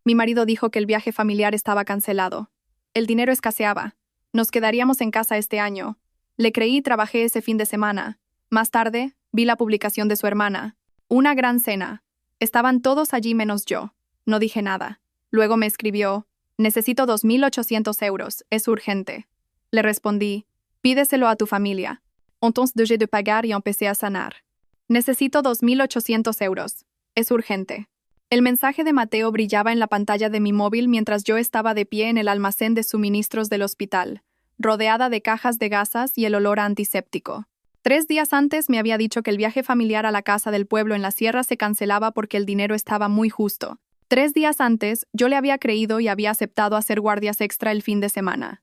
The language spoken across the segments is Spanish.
Mi marido dijo que el viaje familiar estaba cancelado. El dinero escaseaba. Nos quedaríamos en casa este año. Le creí y trabajé ese fin de semana. Más tarde, vi la publicación de su hermana. Una gran cena. Estaban todos allí menos yo. No dije nada. Luego me escribió: necesito 2.800 euros, es urgente. Le respondí: pídeselo a tu familia. Entonces dejé de pagar y empecé a sanar. Necesito 2.800 euros, es urgente. El mensaje de Mateo brillaba en la pantalla de mi móvil mientras yo estaba de pie en el almacén de suministros del hospital, rodeada de cajas de gasas y el olor a antiséptico. 3 días antes me había dicho que el viaje familiar a la casa del pueblo en la sierra se cancelaba porque el dinero estaba muy justo. 3 días antes, yo le había creído y había aceptado hacer guardias extra el fin de semana.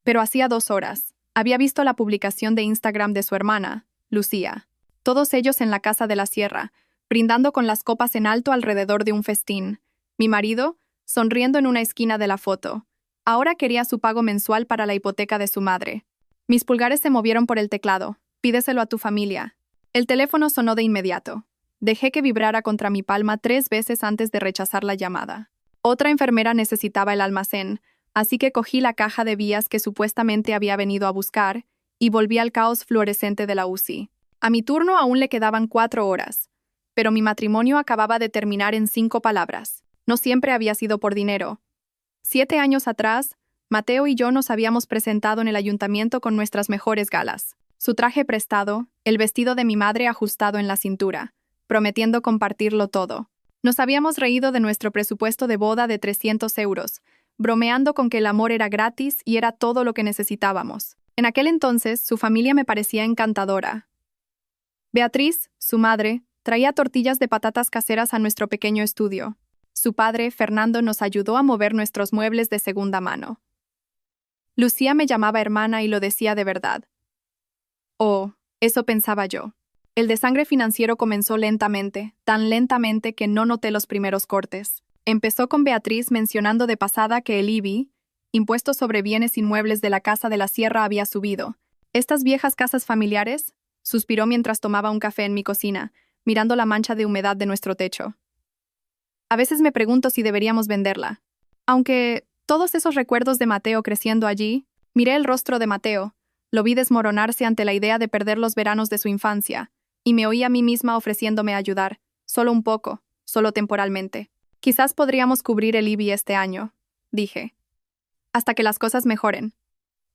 Pero hacía 2 horas, había visto la publicación de Instagram de su hermana, Lucía. Todos ellos en la casa de la sierra, brindando con las copas en alto alrededor de un festín. Mi marido, sonriendo en una esquina de la foto. Ahora quería su pago mensual para la hipoteca de su madre. Mis pulgares se movieron por el teclado. Pídeselo a tu familia. El teléfono sonó de inmediato. Dejé que vibrara contra mi palma 3 veces antes de rechazar la llamada. Otra enfermera necesitaba el almacén, así que cogí la caja de vías que supuestamente había venido a buscar y volví al caos fluorescente de la UCI. A mi turno aún le quedaban 4 horas, pero mi matrimonio acababa de terminar en 5 palabras. No siempre había sido por dinero. 7 años atrás, Mateo y yo nos habíamos presentado en el ayuntamiento con nuestras mejores galas. Su traje prestado, el vestido de mi madre ajustado en la cintura, prometiendo compartirlo todo. Nos habíamos reído de nuestro presupuesto de boda de 300 euros, bromeando con que el amor era gratis y era todo lo que necesitábamos. En aquel entonces, su familia me parecía encantadora. Beatriz, su madre, traía tortillas de patatas caseras a nuestro pequeño estudio. Su padre, Fernando, nos ayudó a mover nuestros muebles de segunda mano. Lucía me llamaba hermana y lo decía de verdad. Oh, eso pensaba yo. El desangre financiero comenzó lentamente, tan lentamente que no noté los primeros cortes. Empezó con Beatriz mencionando de pasada que el IBI, impuesto sobre bienes inmuebles de la casa de la sierra, había subido. ¿Estas viejas casas familiares? Suspiró mientras tomaba un café en mi cocina, mirando la mancha de humedad de nuestro techo. A veces me pregunto si deberíamos venderla. Aunque todos esos recuerdos de Mateo creciendo allí, miré el rostro de Mateo. Lo vi desmoronarse ante la idea de perder los veranos de su infancia, y me oí a mí misma ofreciéndome a ayudar, solo un poco, solo temporalmente. Quizás podríamos cubrir el IBI este año, dije. Hasta que las cosas mejoren.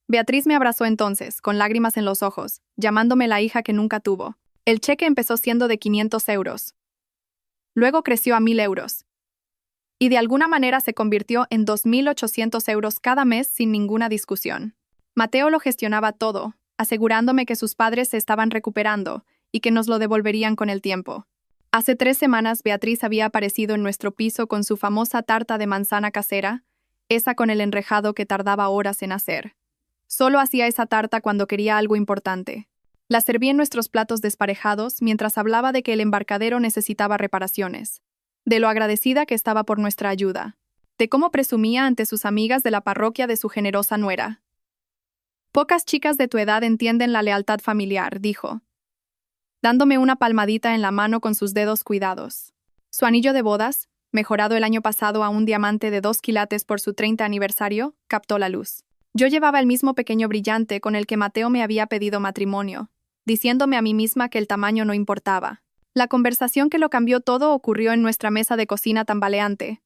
Beatriz me abrazó entonces, con lágrimas en los ojos, llamándome la hija que nunca tuvo. El cheque empezó siendo de 500 euros. Luego creció a 1.000 euros. Y de alguna manera se convirtió en 2.800 euros cada mes sin ninguna discusión. Mateo lo gestionaba todo, asegurándome que sus padres se estaban recuperando y que nos lo devolverían con el tiempo. Hace 3 semanas Beatriz había aparecido en nuestro piso con su famosa tarta de manzana casera, esa con el enrejado que tardaba horas en hacer. Solo hacía esa tarta cuando quería algo importante. La serví en nuestros platos desparejados mientras hablaba de que el embarcadero necesitaba reparaciones, de lo agradecida que estaba por nuestra ayuda, de cómo presumía ante sus amigas de la parroquia de su generosa nuera. Pocas chicas de tu edad entienden la lealtad familiar, dijo, dándome una palmadita en la mano con sus dedos cuidados. Su anillo de bodas, mejorado el año pasado a un diamante de 2 quilates por su 30 aniversario, captó la luz. Yo llevaba el mismo pequeño brillante con el que Mateo me había pedido matrimonio, diciéndome a mí misma que el tamaño no importaba. La conversación que lo cambió todo ocurrió en nuestra mesa de cocina tambaleante,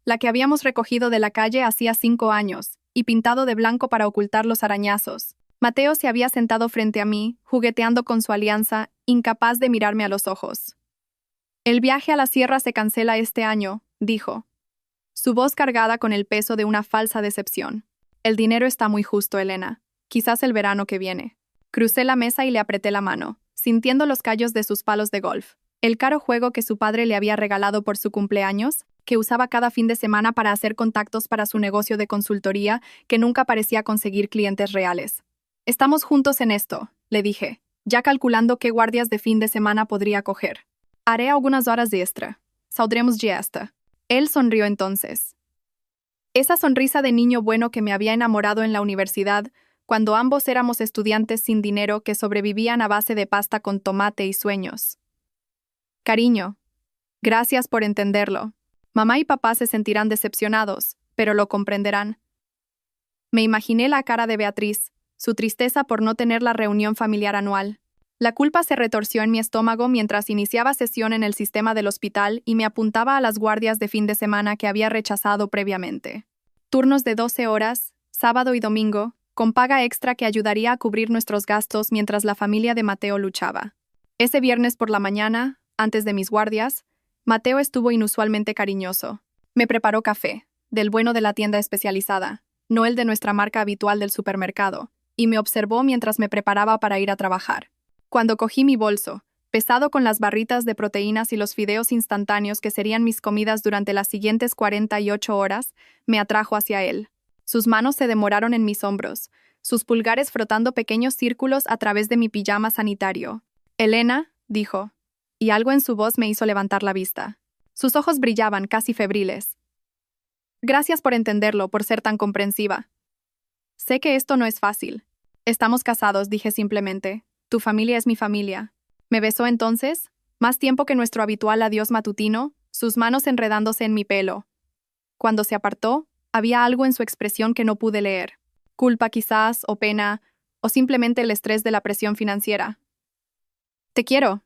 la que habíamos recogido de la calle hacía 5 años, y pintado de blanco para ocultar los arañazos. Mateo se había sentado frente a mí, jugueteando con su alianza, incapaz de mirarme a los ojos. El viaje a la sierra se cancela este año, dijo, su voz cargada con el peso de una falsa decepción. El dinero está muy justo, Elena. Quizás el verano que viene. Crucé la mesa y le apreté la mano, sintiendo los callos de sus palos de golf. El caro juego que su padre le había regalado por su cumpleaños, que usaba cada fin de semana para hacer contactos para su negocio de consultoría, que nunca parecía conseguir clientes reales. Estamos juntos en esto, le dije, ya calculando qué guardias de fin de semana podría coger. Haré algunas horas de extra. Saldremos ya hasta. Él sonrió entonces. Esa sonrisa de niño bueno que me había enamorado en la universidad, cuando ambos éramos estudiantes sin dinero que sobrevivían a base de pasta con tomate y sueños. Cariño, gracias por entenderlo. Mamá y papá se sentirán decepcionados, pero lo comprenderán. Me imaginé la cara de Beatriz, su tristeza por no tener la reunión familiar anual. La culpa se retorció en mi estómago mientras iniciaba sesión en el sistema del hospital y me apuntaba a las guardias de fin de semana que había rechazado previamente. Turnos de 12 horas, sábado y domingo, con paga extra que ayudaría a cubrir nuestros gastos mientras la familia de Mateo luchaba. Ese viernes por la mañana, antes de mis guardias, Mateo estuvo inusualmente cariñoso. Me preparó café, del bueno de la tienda especializada, no el de nuestra marca habitual del supermercado, y me observó mientras me preparaba para ir a trabajar. Cuando cogí mi bolso, pesado con las barritas de proteínas y los fideos instantáneos que serían mis comidas durante las siguientes 48 horas, me atrajo hacia él. Sus manos se demoraron en mis hombros, sus pulgares frotando pequeños círculos a través de mi pijama sanitario. «Elena», dijo, y algo en su voz me hizo levantar la vista. Sus ojos brillaban, casi febriles. «Gracias por entenderlo, por ser tan comprensiva. Sé que esto no es fácil. Estamos casados», dije simplemente. «Tu familia es mi familia». Me besó entonces, más tiempo que nuestro habitual adiós matutino, sus manos enredándose en mi pelo. Cuando se apartó, había algo en su expresión que no pude leer. Culpa quizás, o pena, o simplemente el estrés de la presión financiera. «Te quiero»,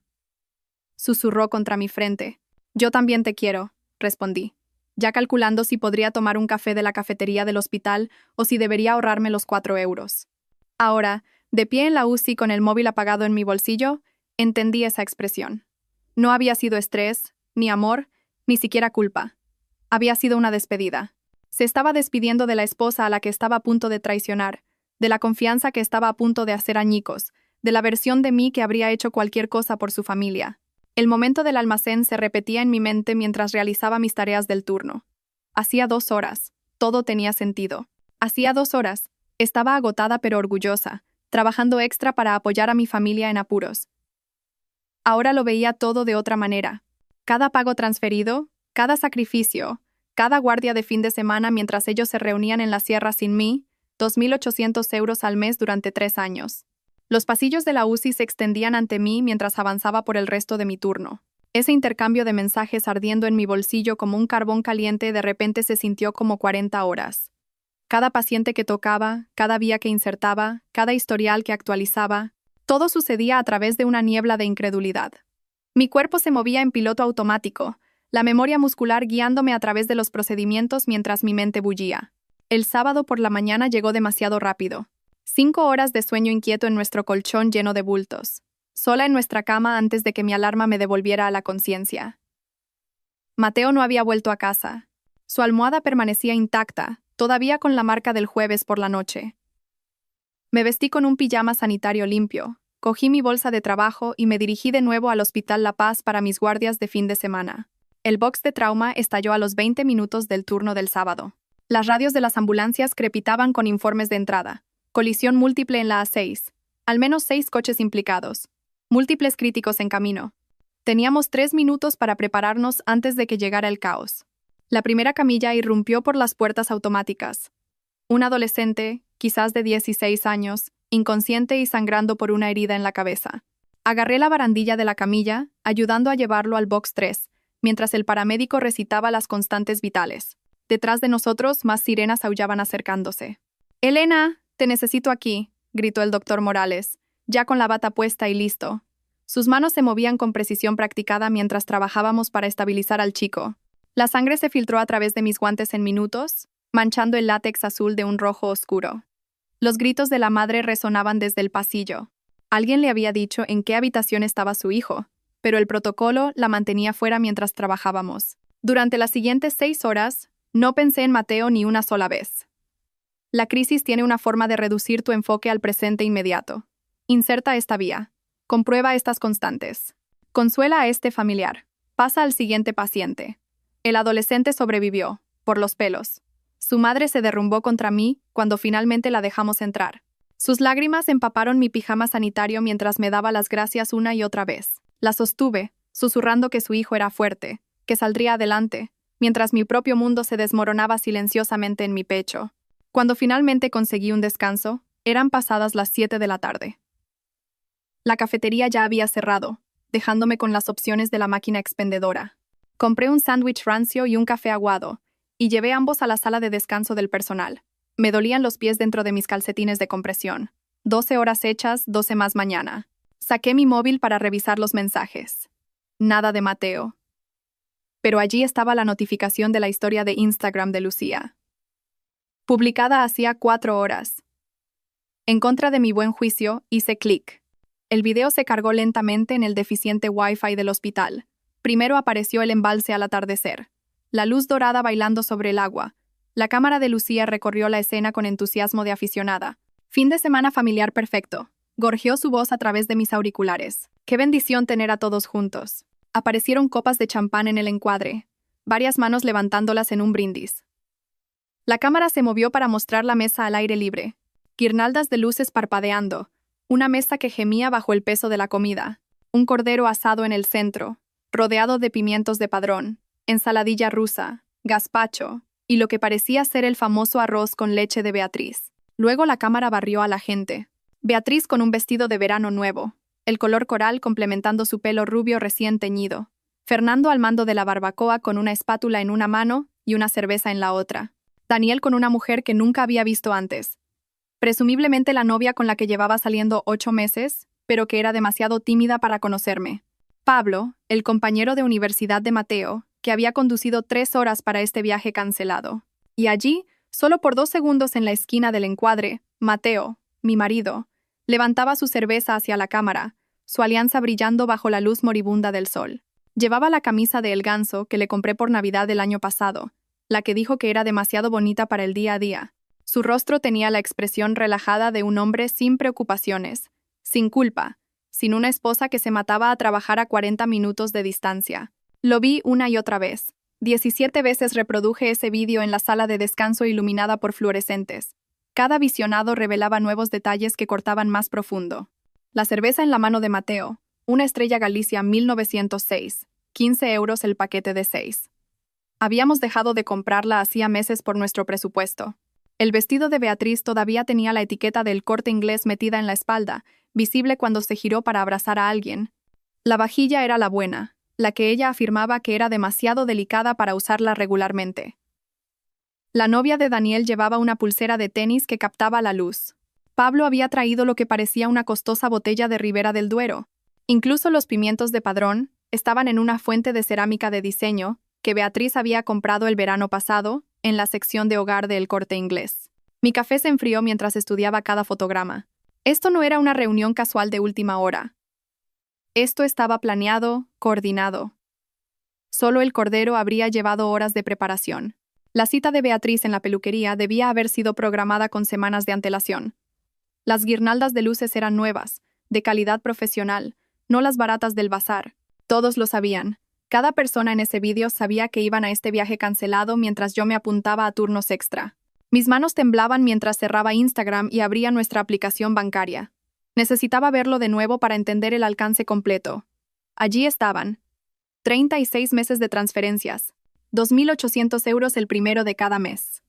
susurró contra mi frente. «Yo también te quiero», respondí, ya calculando si podría tomar un café de la cafetería del hospital o si debería ahorrarme los 4 euros. Ahora, de pie en la UCI con el móvil apagado en mi bolsillo, entendí esa expresión. No había sido estrés, ni amor, ni siquiera culpa. Había sido una despedida. Se estaba despidiendo de la esposa a la que estaba a punto de traicionar, de la confianza que estaba a punto de hacer añicos, de la versión de mí que habría hecho cualquier cosa por su familia. El momento del almacén se repetía en mi mente mientras realizaba mis tareas del turno. Hacía 2 horas. Todo tenía sentido. Hacía 2 horas. Estaba agotada pero orgullosa, trabajando extra para apoyar a mi familia en apuros. Ahora lo veía todo de otra manera. Cada pago transferido, cada sacrificio, cada guardia de fin de semana mientras ellos se reunían en la sierra sin mí, 2.800 euros al mes durante 3 años. Los pasillos de la UCI se extendían ante mí mientras avanzaba por el resto de mi turno. Ese intercambio de mensajes ardiendo en mi bolsillo como un carbón caliente de repente se sintió como 40 horas. Cada paciente que tocaba, cada vía que insertaba, cada historial que actualizaba, todo sucedía a través de una niebla de incredulidad. Mi cuerpo se movía en piloto automático, la memoria muscular guiándome a través de los procedimientos mientras mi mente bullía. El sábado por la mañana llegó demasiado rápido. 5 horas de sueño inquieto en nuestro colchón lleno de bultos. Sola en nuestra cama antes de que mi alarma me devolviera a la conciencia. Mateo no había vuelto a casa. Su almohada permanecía intacta, todavía con la marca del jueves por la noche. Me vestí con un pijama sanitario limpio, cogí mi bolsa de trabajo y me dirigí de nuevo al Hospital La Paz para mis guardias de fin de semana. El box de trauma estalló a los 20 minutos del turno del sábado. Las radios de las ambulancias crepitaban con informes de entrada. Colisión múltiple en la A6. Al menos 6 coches implicados. Múltiples críticos en camino. Teníamos 3 minutos para prepararnos antes de que llegara el caos. La primera camilla irrumpió por las puertas automáticas. Un adolescente, quizás de 16 años, inconsciente y sangrando por una herida en la cabeza. Agarré la barandilla de la camilla, ayudando a llevarlo al box 3, mientras el paramédico recitaba las constantes vitales. Detrás de nosotros, más sirenas aullaban acercándose. «Elena, te necesito aquí», gritó el doctor Morales, ya con la bata puesta y listo. Sus manos se movían con precisión practicada mientras trabajábamos para estabilizar al chico. La sangre se filtró a través de mis guantes en minutos, manchando el látex azul de un rojo oscuro. Los gritos de la madre resonaban desde el pasillo. Alguien le había dicho en qué habitación estaba su hijo, pero el protocolo la mantenía fuera mientras trabajábamos. Durante las siguientes 6 horas, no pensé en Mateo ni una sola vez. La crisis tiene una forma de reducir tu enfoque al presente inmediato. Inserta esta vía. Comprueba estas constantes. Consuela a este familiar. Pasa al siguiente paciente. El adolescente sobrevivió, por los pelos. Su madre se derrumbó contra mí cuando finalmente la dejamos entrar. Sus lágrimas empaparon mi pijama sanitario mientras me daba las gracias una y otra vez. La sostuve, susurrando que su hijo era fuerte, que saldría adelante, mientras mi propio mundo se desmoronaba silenciosamente en mi pecho. Cuando finalmente conseguí un descanso, eran pasadas las 7 de la tarde. La cafetería ya había cerrado, dejándome con las opciones de la máquina expendedora. Compré un sándwich rancio y un café aguado, y llevé ambos a la sala de descanso del personal. Me dolían los pies dentro de mis calcetines de compresión. 12 horas hechas, 12 más mañana. Saqué mi móvil para revisar los mensajes. Nada de Mateo. Pero allí estaba la notificación de la historia de Instagram de Lucía. Publicada hacía 4 horas. En contra de mi buen juicio, hice clic. El video se cargó lentamente en el deficiente Wi-Fi del hospital. Primero apareció el embalse al atardecer. La luz dorada bailando sobre el agua. La cámara de Lucía recorrió la escena con entusiasmo de aficionada. Fin de semana familiar perfecto. Gorjeó su voz a través de mis auriculares. Qué bendición tener a todos juntos. Aparecieron copas de champán en el encuadre, varias manos levantándolas en un brindis. La cámara se movió para mostrar la mesa al aire libre. Guirnaldas de luces parpadeando. Una mesa que gemía bajo el peso de la comida. Un cordero asado en el centro, rodeado de pimientos de padrón, ensaladilla rusa, gazpacho, y lo que parecía ser el famoso arroz con leche de Beatriz. Luego la cámara barrió a la gente. Beatriz con un vestido de verano nuevo, el color coral complementando su pelo rubio recién teñido. Fernando al mando de la barbacoa con una espátula en una mano y una cerveza en la otra. Daniel con una mujer que nunca había visto antes. Presumiblemente la novia con la que llevaba saliendo 8 meses, pero que era demasiado tímida para conocerme. Pablo, el compañero de universidad de Mateo, que había conducido 3 horas para este viaje cancelado. Y allí, solo por 2 segundos en la esquina del encuadre, Mateo, mi marido, levantaba su cerveza hacia la cámara, su alianza brillando bajo la luz moribunda del sol. Llevaba la camisa de El Ganso que le compré por Navidad del año pasado, la que dijo que era demasiado bonita para el día a día. Su rostro tenía la expresión relajada de un hombre sin preocupaciones, sin culpa, sin una esposa que se mataba a trabajar a 40 minutos de distancia. Lo vi una y otra vez. 17 veces reproduje ese vídeo en la sala de descanso iluminada por fluorescentes. Cada visionado revelaba nuevos detalles que cortaban más profundo. La cerveza en la mano de Mateo, una Estrella Galicia 1906, 15 euros el paquete de 6. Habíamos dejado de comprarla hacía meses por nuestro presupuesto. El vestido de Beatriz todavía tenía la etiqueta del Corte Inglés metida en la espalda, visible cuando se giró para abrazar a alguien. La vajilla era la buena, la que ella afirmaba que era demasiado delicada para usarla regularmente. La novia de Daniel llevaba una pulsera de tenis que captaba la luz. Pablo había traído lo que parecía una costosa botella de Ribera del Duero. Incluso los pimientos de padrón estaban en una fuente de cerámica de diseño que Beatriz había comprado el verano pasado en la sección de hogar del Corte Inglés. Mi café se enfrió mientras estudiaba cada fotograma. Esto no era una reunión casual de última hora. Esto estaba planeado, coordinado. Solo el cordero habría llevado horas de preparación. La cita de Beatriz en la peluquería debía haber sido programada con semanas de antelación. Las guirnaldas de luces eran nuevas, de calidad profesional, no las baratas del bazar. Todos lo sabían. Cada persona en ese vídeo sabía que iban a este viaje cancelado mientras yo me apuntaba a turnos extra. Mis manos temblaban mientras cerraba Instagram y abría nuestra aplicación bancaria. Necesitaba verlo de nuevo para entender el alcance completo. Allí estaban. 36 meses de transferencias. 2.800 euros el primero de cada mes.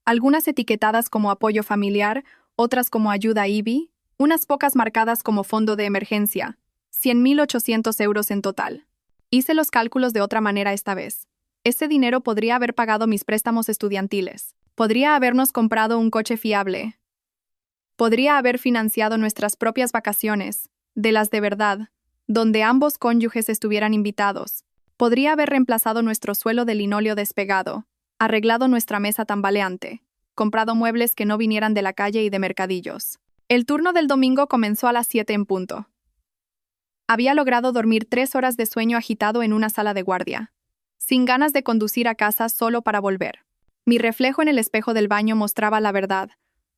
Algunas etiquetadas como apoyo familiar, otras como ayuda IBI, unas pocas marcadas como fondo de emergencia. 100.800 euros en total. Hice los cálculos de otra manera esta vez. Ese dinero podría haber pagado mis préstamos estudiantiles. Podría habernos comprado un coche fiable. Podría haber financiado nuestras propias vacaciones, de las de verdad, donde ambos cónyuges estuvieran invitados. Podría haber reemplazado nuestro suelo de linóleo despegado, arreglado nuestra mesa tambaleante, comprado muebles que no vinieran de la calle y de mercadillos. El turno del domingo comenzó a las 7 en punto. Había logrado dormir 3 horas de sueño agitado en una sala de guardia, sin ganas de conducir a casa solo para volver. Mi reflejo en el espejo del baño mostraba la verdad.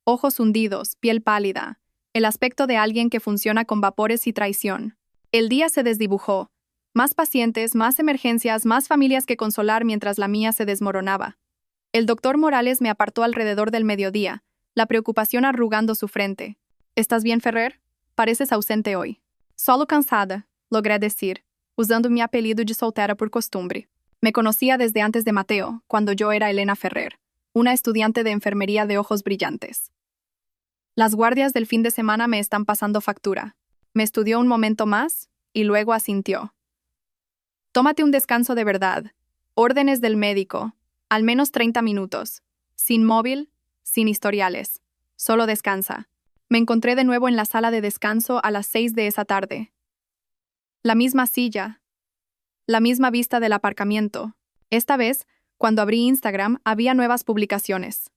Ojos hundidos, piel pálida, el aspecto de alguien que funciona con vapores y traición. El día se desdibujó. Más pacientes, más emergencias, más familias que consolar mientras la mía se desmoronaba. El doctor Morales me apartó alrededor del mediodía, la preocupación arrugando su frente. ¿Estás bien, Ferrer? Pareces ausente hoy. Solo cansada, logré decir, usando mi apellido de soltera por costumbre. Me conocía desde antes de Mateo, cuando yo era Elena Ferrer, una estudiante de enfermería de ojos brillantes. Las guardias del fin de semana me están pasando factura. Me estudió un momento más y luego asintió. Tómate un descanso de verdad. Órdenes del médico. Al menos 30 minutos. Sin móvil, sin historiales. Solo descansa. Me encontré de nuevo en la sala de descanso a las 6 de esa tarde. La misma silla. La misma vista del aparcamiento. Esta vez, cuando abrí Instagram, había nuevas publicaciones.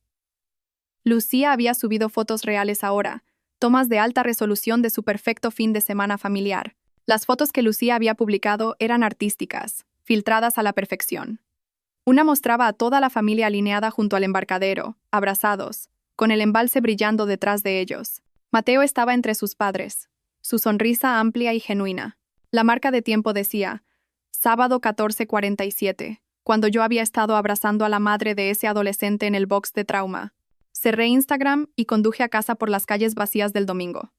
Lucía había subido fotos reales ahora, tomas de alta resolución de su perfecto fin de semana familiar. Las fotos que Lucía había publicado eran artísticas, filtradas a la perfección. Una mostraba a toda la familia alineada junto al embarcadero, abrazados, con el embalse brillando detrás de ellos. Mateo estaba entre sus padres, su sonrisa amplia y genuina. La marca de tiempo decía, sábado 14:47, cuando yo había estado abrazando a la madre de ese adolescente en el box de trauma. Cerré Instagram y conduje a casa por las calles vacías del domingo.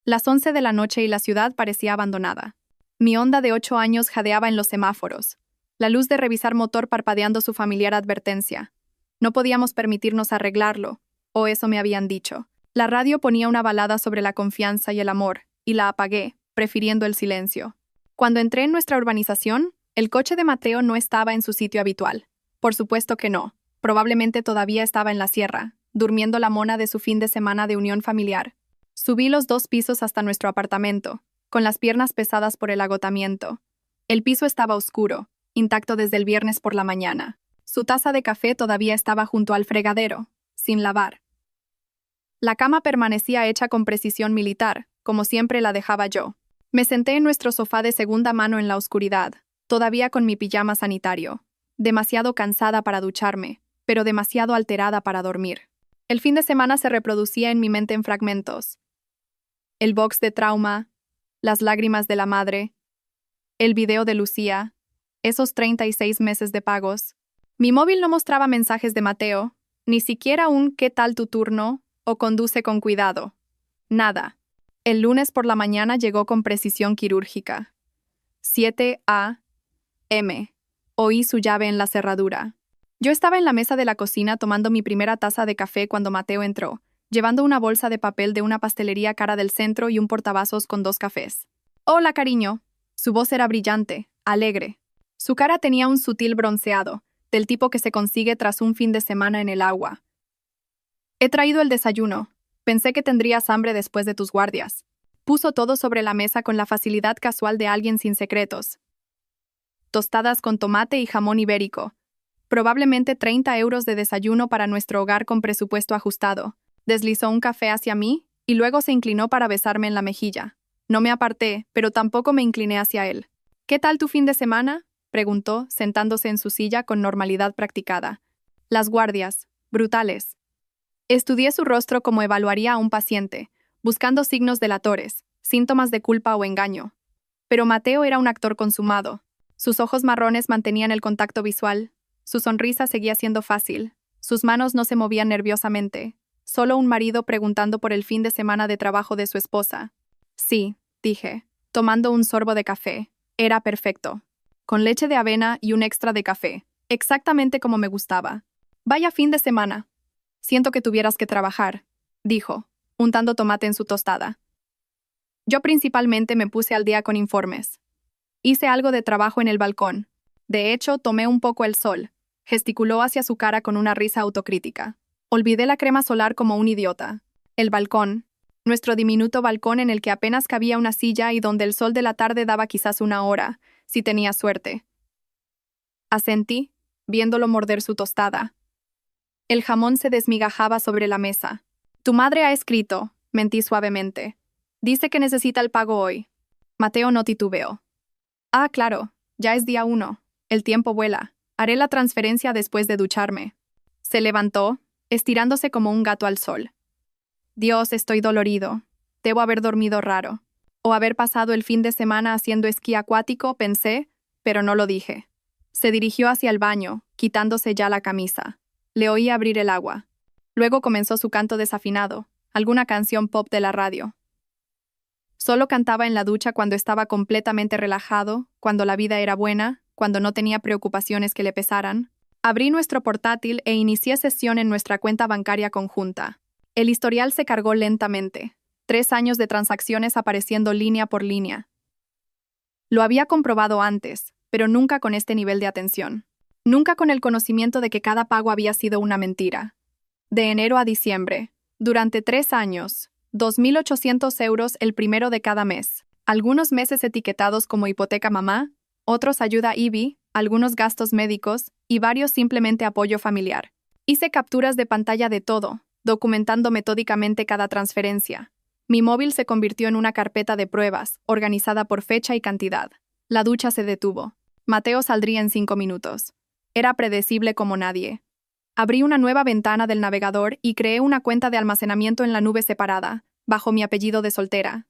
Las 11 de la noche y la ciudad parecía abandonada. Mi Honda de 8 años jadeaba en los semáforos. La luz de revisar motor parpadeando su familiar advertencia. No podíamos permitirnos arreglarlo, o eso me habían dicho. La radio ponía una balada sobre la confianza y el amor, y la apagué, prefiriendo el silencio. Cuando entré en nuestra urbanización, el coche de Mateo no estaba en su sitio habitual. Por supuesto que no. Probablemente todavía estaba en la sierra, durmiendo la mona de su fin de semana de unión familiar. Subí los 2 pisos hasta nuestro apartamento, con las piernas pesadas por el agotamiento. El piso estaba oscuro, intacto desde el viernes por la mañana. Su taza de café todavía estaba junto al fregadero, sin lavar. La cama permanecía hecha con precisión militar, como siempre la dejaba yo. Me senté en nuestro sofá de segunda mano en la oscuridad, todavía con mi pijama sanitario, demasiado cansada para ducharme, pero demasiado alterada para dormir. El fin de semana se reproducía en mi mente en fragmentos. El box de trauma, las lágrimas de la madre, el video de Lucía, esos 36 meses de pagos. Mi móvil no mostraba mensajes de Mateo, ni siquiera un ¿qué tal tu turno? O conduce con cuidado. Nada. El lunes por la mañana llegó con precisión quirúrgica. 7 a.m. Oí su llave en la cerradura. Yo estaba en la mesa de la cocina tomando mi primera taza de café cuando Mateo entró, llevando una bolsa de papel de una pastelería cara del centro y un portavasos con 2 cafés. «Hola, cariño». Su voz era brillante, alegre. Su cara tenía un sutil bronceado, del tipo que se consigue tras un fin de semana en el agua. «He traído el desayuno. Pensé que tendrías hambre después de tus guardias». Puso todo sobre la mesa con la facilidad casual de alguien sin secretos. Tostadas con tomate y jamón ibérico. Probablemente 30 euros de desayuno para nuestro hogar con presupuesto ajustado. Deslizó un café hacia mí y luego se inclinó para besarme en la mejilla. No me aparté, pero tampoco me incliné hacia él. «¿Qué tal tu fin de semana?», preguntó, sentándose en su silla con normalidad practicada. «Las guardias. Brutales». Estudié su rostro como evaluaría a un paciente, buscando signos delatores, síntomas de culpa o engaño. Pero Mateo era un actor consumado. Sus ojos marrones mantenían el contacto visual. Su sonrisa seguía siendo fácil. Sus manos no se movían nerviosamente. Solo un marido preguntando por el fin de semana de trabajo de su esposa. «Sí», dije, tomando un sorbo de café. Era perfecto. Con leche de avena y un extra de café. Exactamente como me gustaba. «Vaya fin de semana. Siento que tuvieras que trabajar», dijo, untando tomate en su tostada. Yo principalmente me puse al día con informes. Hice algo de trabajo en el balcón. De hecho, tomé un poco el sol. Gesticuló hacia su cara con una risa autocrítica. Olvidé la crema solar como un idiota. El balcón, nuestro diminuto balcón en el que apenas cabía una silla y donde el sol de la tarde daba quizás 1 hora, si tenía suerte. Asentí, viéndolo morder su tostada. El jamón se desmigajaba sobre la mesa. «Tu madre ha escrito», mentí suavemente. «Dice que necesita el pago hoy». Mateo no titubeó. «Ah, claro, ya es día 1. El tiempo vuela. Haré la transferencia después de ducharme». Se levantó, estirándose como un gato al sol. «Dios, estoy dolorido. Debo haber dormido raro. O haber pasado el fin de semana haciendo esquí acuático», pensé, pero no lo dije. Se dirigió hacia el baño, quitándose ya la camisa. Le oí abrir el agua. Luego comenzó su canto desafinado, alguna canción pop de la radio. Solo cantaba en la ducha cuando estaba completamente relajado, cuando la vida era buena, cuando no tenía preocupaciones que le pesaran. Abrí nuestro portátil e inicié sesión en nuestra cuenta bancaria conjunta. El historial se cargó lentamente. 3 años de transacciones apareciendo línea por línea. Lo había comprobado antes, pero nunca con este nivel de atención. Nunca con el conocimiento de que cada pago había sido una mentira. De enero a diciembre, durante 3 años, 2.800 euros el primero de cada mes. Algunos meses etiquetados como hipoteca mamá, otros ayuda IBI, algunos gastos médicos y varios simplemente apoyo familiar. Hice capturas de pantalla de todo, documentando metódicamente cada transferencia. Mi móvil se convirtió en una carpeta de pruebas, organizada por fecha y cantidad. La ducha se detuvo. Mateo saldría en 5 minutos. Era predecible como nadie. Abrí una nueva ventana del navegador y creé una cuenta de almacenamiento en la nube separada, bajo mi apellido de soltera.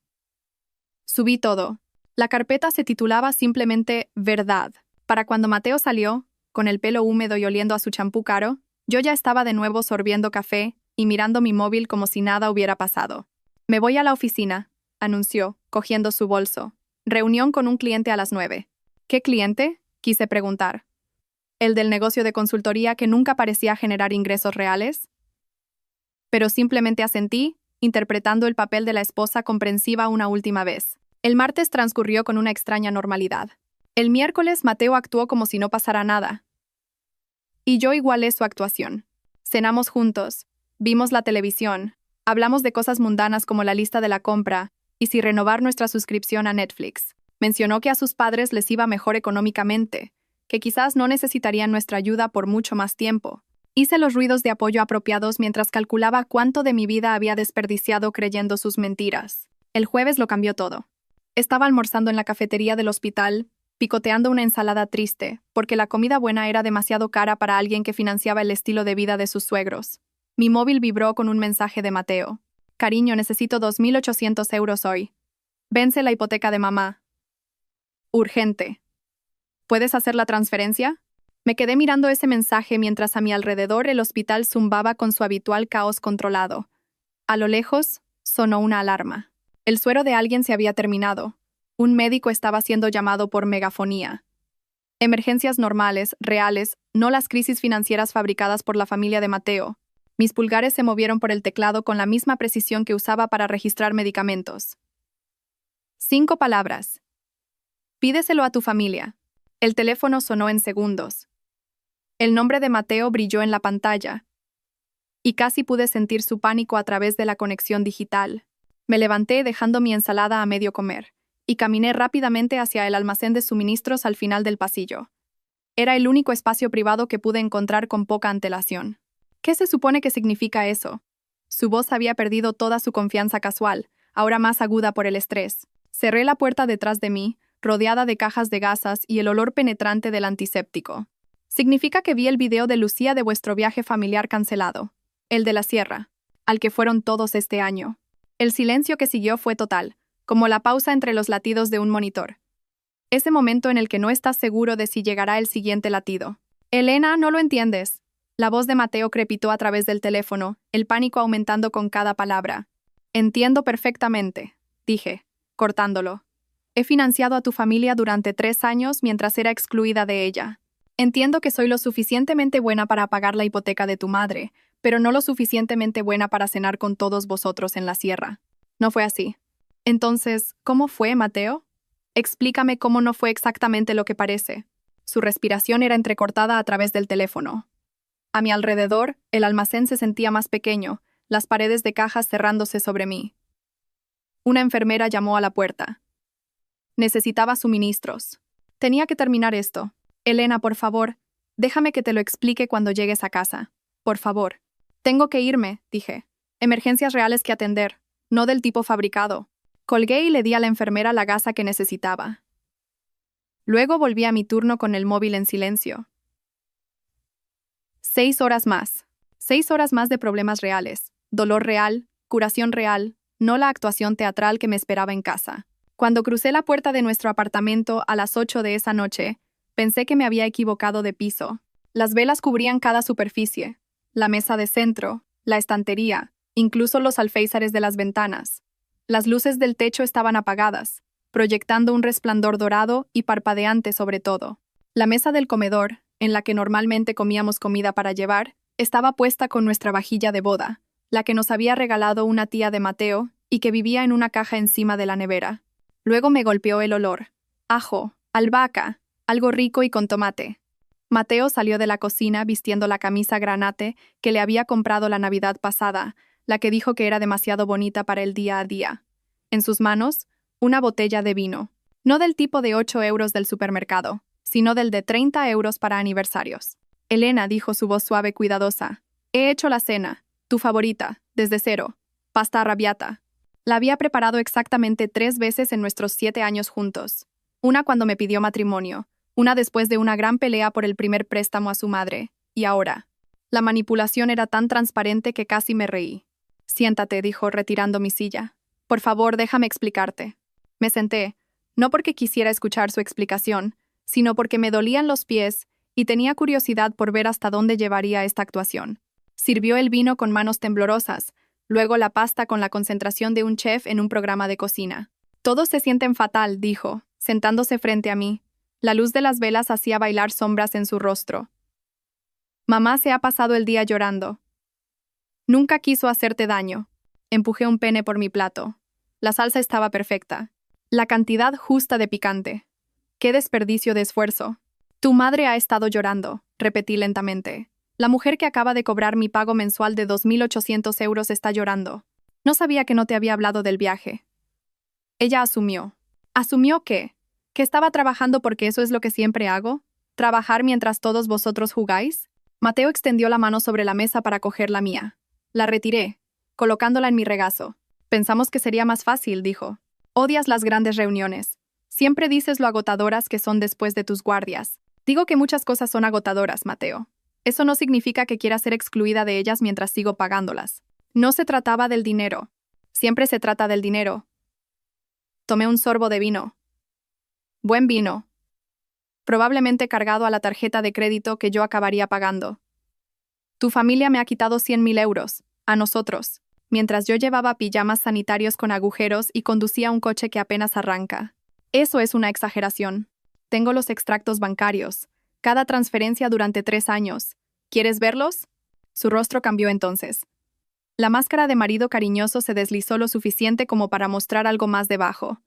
Subí todo. La carpeta se titulaba simplemente Verdad. Para cuando Mateo salió, con el pelo húmedo y oliendo a su champú caro, yo ya estaba de nuevo sorbiendo café y mirando mi móvil como si nada hubiera pasado. Me voy a la oficina, anunció, cogiendo su bolso. Reunión con un cliente a las 9. ¿Qué cliente?, quise preguntar. ¿El del negocio de consultoría que nunca parecía generar ingresos reales? Pero simplemente asentí, interpretando el papel de la esposa comprensiva una última vez. El martes transcurrió con una extraña normalidad. El miércoles Mateo actuó como si no pasara nada. Y yo igualé su actuación. Cenamos juntos, vimos la televisión, hablamos de cosas mundanas como la lista de la compra y si renovar nuestra suscripción a Netflix. Mencionó que a sus padres les iba mejor económicamente, que quizás no necesitarían nuestra ayuda por mucho más tiempo. Hice los ruidos de apoyo apropiados mientras calculaba cuánto de mi vida había desperdiciado creyendo sus mentiras. El jueves lo cambió todo. Estaba almorzando en la cafetería del hospital, picoteando una ensalada triste, porque la comida buena era demasiado cara para alguien que financiaba el estilo de vida de sus suegros. Mi móvil vibró con un mensaje de Mateo. Cariño, necesito 2.800 euros hoy. Vence la hipoteca de mamá. Urgente. ¿Puedes hacer la transferencia? Me quedé mirando ese mensaje mientras a mi alrededor el hospital zumbaba con su habitual caos controlado. A lo lejos, sonó una alarma. El suero de alguien se había terminado. Un médico estaba siendo llamado por megafonía. Emergencias normales, reales, no las crisis financieras fabricadas por la familia de Mateo. Mis pulgares se movieron por el teclado con la misma precisión que usaba para registrar medicamentos. 5 palabras. Pídeselo a tu familia. El teléfono sonó en segundos. El nombre de Mateo brilló en la pantalla, y casi pude sentir su pánico a través de la conexión digital. Me levanté dejando mi ensalada a medio comer, y caminé rápidamente hacia el almacén de suministros al final del pasillo. Era el único espacio privado que pude encontrar con poca antelación. ¿Qué se supone que significa eso? Su voz había perdido toda su confianza casual, ahora más aguda por el estrés. Cerré la puerta detrás de mí, rodeada de cajas de gasas y el olor penetrante del antiséptico. Significa que vi el video de Lucía de vuestro viaje familiar cancelado, el de la sierra, al que fueron todos este año. El silencio que siguió fue total, como la pausa entre los latidos de un monitor. Ese momento en el que no estás seguro de si llegará el siguiente latido. Elena, no lo entiendes. La voz de Mateo crepitó a través del teléfono, el pánico aumentando con cada palabra. Entiendo perfectamente, dije, cortándolo. He financiado a tu familia durante 3 años mientras era excluida de ella. Entiendo que soy lo suficientemente buena para pagar la hipoteca de tu madre, pero no lo suficientemente buena para cenar con todos vosotros en la sierra. No fue así. Entonces, ¿cómo fue, Mateo? Explícame cómo no fue exactamente lo que parece. Su respiración era entrecortada a través del teléfono. A mi alrededor, el almacén se sentía más pequeño, las paredes de cajas cerrándose sobre mí. Una enfermera llamó a la puerta. Necesitaba suministros. Tenía que terminar esto. Elena, por favor, déjame que te lo explique cuando llegues a casa. Por favor. Tengo que irme, dije. Emergencias reales que atender, no del tipo fabricado. Colgué y le di a la enfermera la gasa que necesitaba. Luego volví a mi turno con el móvil en silencio. 6 horas más. 6 horas más de problemas reales, dolor real, curación real, no la actuación teatral que me esperaba en casa. Cuando crucé la puerta de nuestro apartamento a las 8 de esa noche, pensé que me había equivocado de piso. Las velas cubrían cada superficie, la mesa de centro, la estantería, incluso los alféizares de las ventanas. Las luces del techo estaban apagadas, proyectando un resplandor dorado y parpadeante sobre todo. La mesa del comedor, en la que normalmente comíamos comida para llevar, estaba puesta con nuestra vajilla de boda, la que nos había regalado una tía de Mateo y que vivía en una caja encima de la nevera. Luego me golpeó el olor. ajo, albahaca, algo rico y con tomate. Mateo salió de la cocina vistiendo la camisa granate que le había comprado la Navidad pasada, la que dijo que era demasiado bonita para el día a día. En sus manos, una botella de vino. No del tipo de 8 euros del supermercado, sino del de 30 euros para aniversarios. Elena, dijo su voz suave cuidadosa, he hecho la cena, tu favorita, desde cero, pasta arrabbiata. La había preparado exactamente 3 veces en nuestros 7 años juntos. Una cuando me pidió matrimonio, una después de una gran pelea por el primer préstamo a su madre, y ahora. La manipulación era tan transparente que casi me reí. Siéntate, dijo, retirando mi silla. Por favor, déjame explicarte. Me senté, no porque quisiera escuchar su explicación, sino porque me dolían los pies y tenía curiosidad por ver hasta dónde llevaría esta actuación. Sirvió el vino con manos temblorosas, luego la pasta con la concentración de un chef en un programa de cocina. Todos se sienten fatal, dijo, sentándose frente a mí. La luz de las velas hacía bailar sombras en su rostro. Mamá se ha pasado el día llorando. Nunca quiso hacerte daño. Empujé un pene por mi plato. La salsa estaba perfecta. La cantidad justa de picante. ¡Qué desperdicio de esfuerzo! Tu madre ha estado llorando, repetí lentamente. La mujer que acaba de cobrar mi pago mensual de 2.800 euros está llorando. No sabía que no te había hablado del viaje. Ella asumió. ¿Asumió qué? ¿Que estaba trabajando porque eso es lo que siempre hago? ¿Trabajar mientras todos vosotros jugáis? Mateo extendió la mano sobre la mesa para coger la mía. La retiré, colocándola en mi regazo. Pensamos que sería más fácil, dijo. Odias las grandes reuniones. Siempre dices lo agotadoras que son después de tus guardias. Digo que muchas cosas son agotadoras, Mateo. Eso no significa que quiera ser excluida de ellas mientras sigo pagándolas. No se trataba del dinero. Siempre se trata del dinero. Tomé un sorbo de vino. Buen vino. Probablemente cargado a la tarjeta de crédito que yo acabaría pagando. Tu familia me ha quitado 100.000 euros, a nosotros, mientras yo llevaba pijamas sanitarios con agujeros y conducía un coche que apenas arranca. Eso es una exageración. Tengo los extractos bancarios. Cada transferencia durante 3 años. ¿Quieres verlos? Su rostro cambió entonces. La máscara de marido cariñoso se deslizó lo suficiente como para mostrar algo más debajo.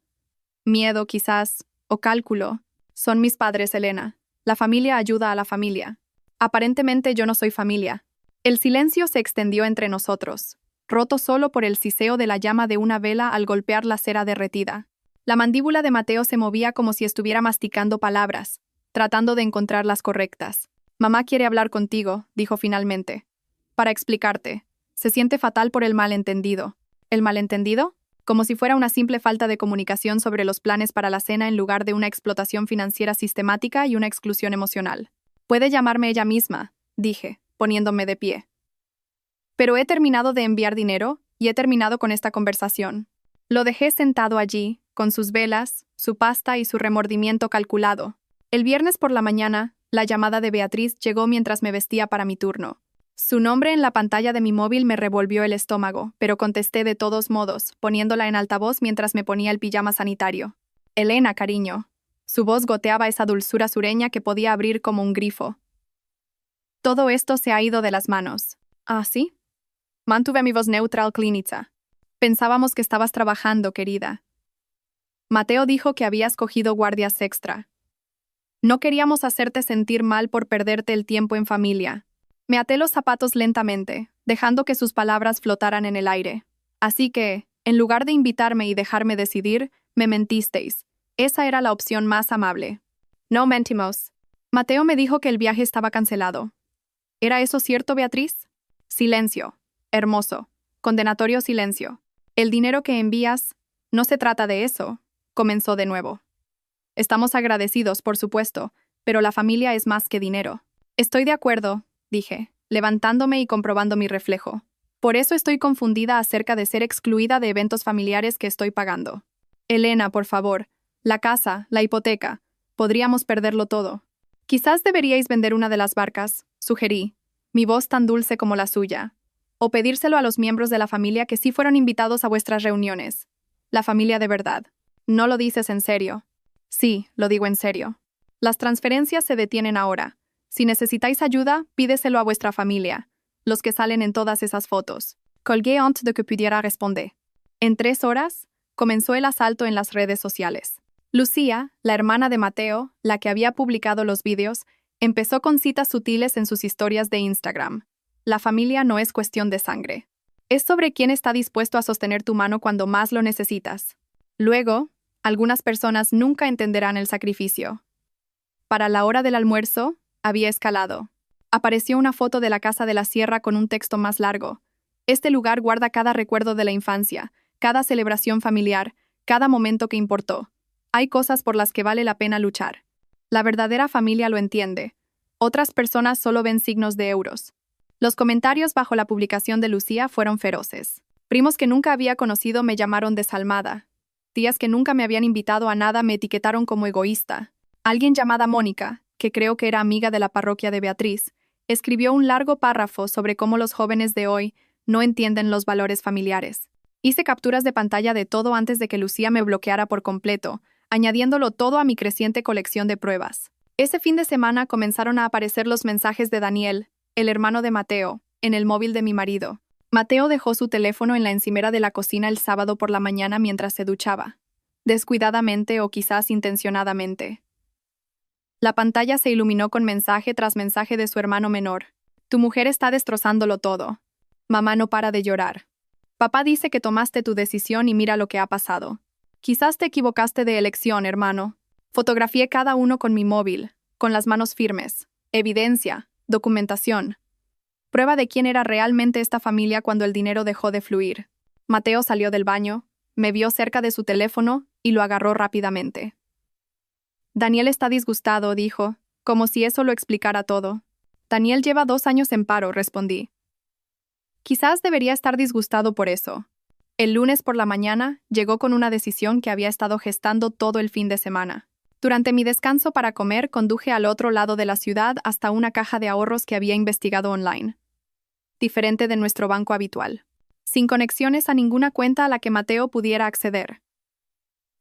Miedo, quizás, o cálculo. Son mis padres, Elena. La familia ayuda a la familia. Aparentemente yo no soy familia. El silencio se extendió entre nosotros, roto solo por el siseo de la llama de una vela al golpear la cera derretida. La mandíbula de Mateo se movía como si estuviera masticando palabras, tratando de encontrar las correctas. Mamá quiere hablar contigo, dijo finalmente. Para explicarte. Se siente fatal por el malentendido. ¿El malentendido? Como si fuera una simple falta de comunicación sobre los planes para la cena en lugar de una explotación financiera sistemática y una exclusión emocional. Puede llamarme ella misma, dije, poniéndome de pie. Pero he terminado de enviar dinero y he terminado con esta conversación. Lo dejé sentado allí, con sus velas, su pasta y su remordimiento calculado. El viernes por la mañana, la llamada de Beatriz llegó mientras me vestía para mi turno. Su nombre en la pantalla de mi móvil me revolvió el estómago, pero contesté de todos modos, poniéndola en altavoz mientras me ponía el pijama sanitario. Elena, cariño. Su voz goteaba esa dulzura sureña que podía abrir como un grifo. Todo esto se ha ido de las manos. ¿Ah, sí? Mantuve mi voz neutral clínica. Pensábamos que estabas trabajando, querida. Mateo dijo que habías cogido guardias extra. No queríamos hacerte sentir mal por perderte el tiempo en familia. Me até los zapatos lentamente, dejando que sus palabras flotaran en el aire. Así que, en lugar de invitarme y dejarme decidir, me mentisteis. Esa era la opción más amable. No mentimos. Mateo me dijo que el viaje estaba cancelado. ¿Era eso cierto, Beatriz? Silencio. Hermoso. Condenatorio silencio. El dinero que envías, no se trata de eso, comenzó de nuevo. Estamos agradecidos, por supuesto, pero la familia es más que dinero. Estoy de acuerdo, dije, levantándome y comprobando mi reflejo. Por eso estoy confundida acerca de ser excluida de eventos familiares que estoy pagando. Elena, por favor. La casa, la hipoteca. Podríamos perderlo todo. Quizás deberíais vender una de las barcas, sugerí, mi voz tan dulce como la suya. O pedírselo a los miembros de la familia que sí fueron invitados a vuestras reuniones. La familia de verdad. ¿No lo dices en serio? Sí, lo digo en serio. Las transferencias se detienen ahora. Si necesitáis ayuda, pídeselo a vuestra familia, los que salen en todas esas fotos. Colgué antes de que pudiera responder. En 3 horas, comenzó el asalto en las redes sociales. Lucía, la hermana de Mateo, la que había publicado los vídeos, empezó con citas sutiles en sus historias de Instagram. La familia no es cuestión de sangre. Es sobre quién está dispuesto a sostener tu mano cuando más lo necesitas. Luego, algunas personas nunca entenderán el sacrificio. Para la hora del almuerzo, había escalado. Apareció una foto de la casa de la sierra con un texto más largo. Este lugar guarda cada recuerdo de la infancia, cada celebración familiar, cada momento que importó. Hay cosas por las que vale la pena luchar. La verdadera familia lo entiende. Otras personas solo ven signos de euros. Los comentarios bajo la publicación de Lucía fueron feroces. Primos que nunca había conocido me llamaron desalmada. Tías que nunca me habían invitado a nada me etiquetaron como egoísta. Alguien llamada Mónica, que creo que era amiga de la parroquia de Beatriz, escribió un largo párrafo sobre cómo los jóvenes de hoy no entienden los valores familiares. Hice capturas de pantalla de todo antes de que Lucía me bloqueara por completo, añadiéndolo todo a mi creciente colección de pruebas. Ese fin de semana comenzaron a aparecer los mensajes de Daniel, el hermano de Mateo, en el móvil de mi marido. Mateo dejó su teléfono en la encimera de la cocina el sábado por la mañana mientras se duchaba. Descuidadamente o quizás intencionadamente. La pantalla se iluminó con mensaje tras mensaje de su hermano menor. Tu mujer está destrozándolo todo. Mamá no para de llorar. Papá dice que tomaste tu decisión y mira lo que ha pasado. Quizás te equivocaste de elección, hermano. Fotografié cada uno con mi móvil, con las manos firmes. Evidencia, documentación. Prueba de quién era realmente esta familia cuando el dinero dejó de fluir. Mateo salió del baño, me vio cerca de su teléfono y lo agarró rápidamente. Daniel está disgustado, dijo, como si eso lo explicara todo. Daniel lleva 2 años en paro, respondí. Quizás debería estar disgustado por eso. El lunes por la mañana llegó con una decisión que había estado gestando todo el fin de semana. Durante mi descanso para comer, conduje al otro lado de la ciudad hasta una caja de ahorros que había investigado online. Diferente de nuestro banco habitual. Sin conexiones a ninguna cuenta a la que Mateo pudiera acceder.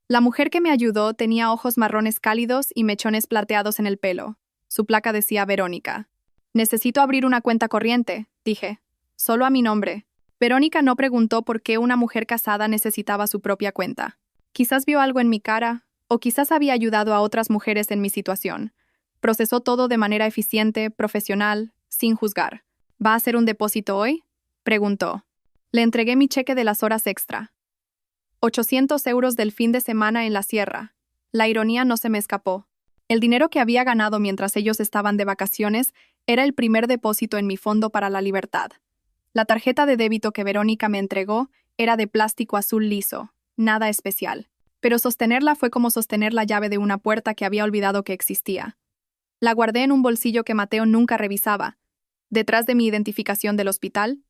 La mujer que me ayudó tenía ojos marrones cálidos y mechones plateados en el pelo. Su placa decía Verónica. Necesito abrir una cuenta corriente, dije. Solo a mi nombre. Verónica no preguntó por qué una mujer casada necesitaba su propia cuenta. Quizás vio algo en mi cara, o quizás había ayudado a otras mujeres en mi situación. Procesó todo de manera eficiente, profesional, sin juzgar. ¿Va a hacer un depósito hoy? Preguntó. Le entregué mi cheque de las horas extra. 800 euros del fin de semana en la sierra. La ironía no se me escapó. El dinero que había ganado mientras ellos estaban de vacaciones era el primer depósito en mi fondo para la libertad. La tarjeta de débito que Verónica me entregó era de plástico azul liso, nada especial. Pero sostenerla fue como sostener la llave de una puerta que había olvidado que existía. La guardé en un bolsillo que Mateo nunca revisaba, detrás de mi identificación del hospital.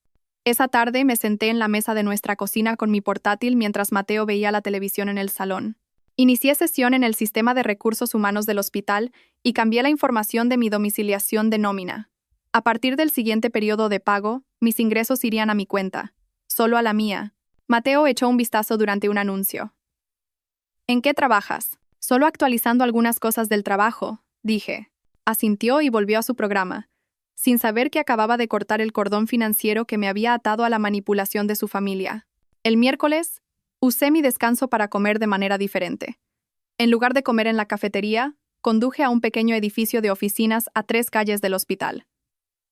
Esa tarde me senté en la mesa de nuestra cocina con mi portátil mientras Mateo veía la televisión en el salón. Inicié sesión en el sistema de recursos humanos del hospital y cambié la información de mi domiciliación de nómina. A partir del siguiente periodo de pago, mis ingresos irían a mi cuenta, solo a la mía. Mateo echó un vistazo durante un anuncio. ¿En qué trabajas? Solo actualizando algunas cosas del trabajo, dije. Asintió y volvió a su programa, sin saber que acababa de cortar el cordón financiero que me había atado a la manipulación de su familia. El miércoles, usé mi descanso para comer de manera diferente. En lugar de comer en la cafetería, conduje a un pequeño edificio de oficinas a 3 calles del hospital.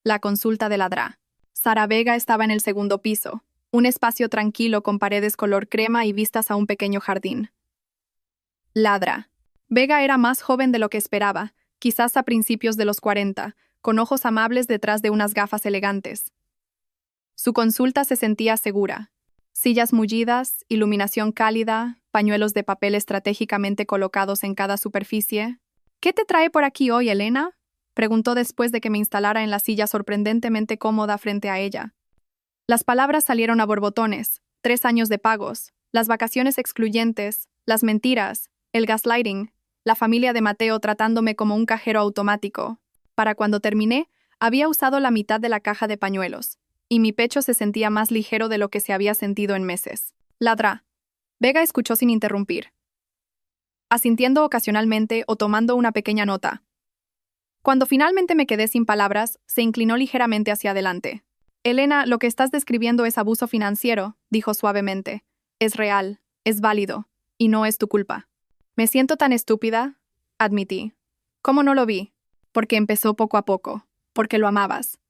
La consulta de la DRA. Sara Vega estaba en el segundo piso, un espacio tranquilo con paredes color crema y vistas a un pequeño jardín. La DRA. Vega era más joven de lo que esperaba, quizás a principios de los 40, con ojos amables detrás de unas gafas elegantes. Su consulta se sentía segura. Sillas mullidas, iluminación cálida, pañuelos de papel estratégicamente colocados en cada superficie. ¿Qué te trae por aquí hoy, Elena?, preguntó después de que me instalara en la silla sorprendentemente cómoda frente a ella. Las palabras salieron a borbotones, 3 años de pagos, las vacaciones excluyentes, las mentiras, el gaslighting, la familia de Mateo tratándome como un cajero automático. Para cuando terminé, había usado la mitad de la caja de pañuelos, y mi pecho se sentía más ligero de lo que se había sentido en meses. Ladra. Vega escuchó sin interrumpir, asintiendo ocasionalmente o tomando una pequeña nota. Cuando finalmente me quedé sin palabras, se inclinó ligeramente hacia adelante. Elena, lo que estás describiendo es abuso financiero, dijo suavemente. Es real, es válido, y no es tu culpa. Me siento tan estúpida, admití. ¿Cómo no lo vi? Porque empezó poco a poco, porque lo amabas.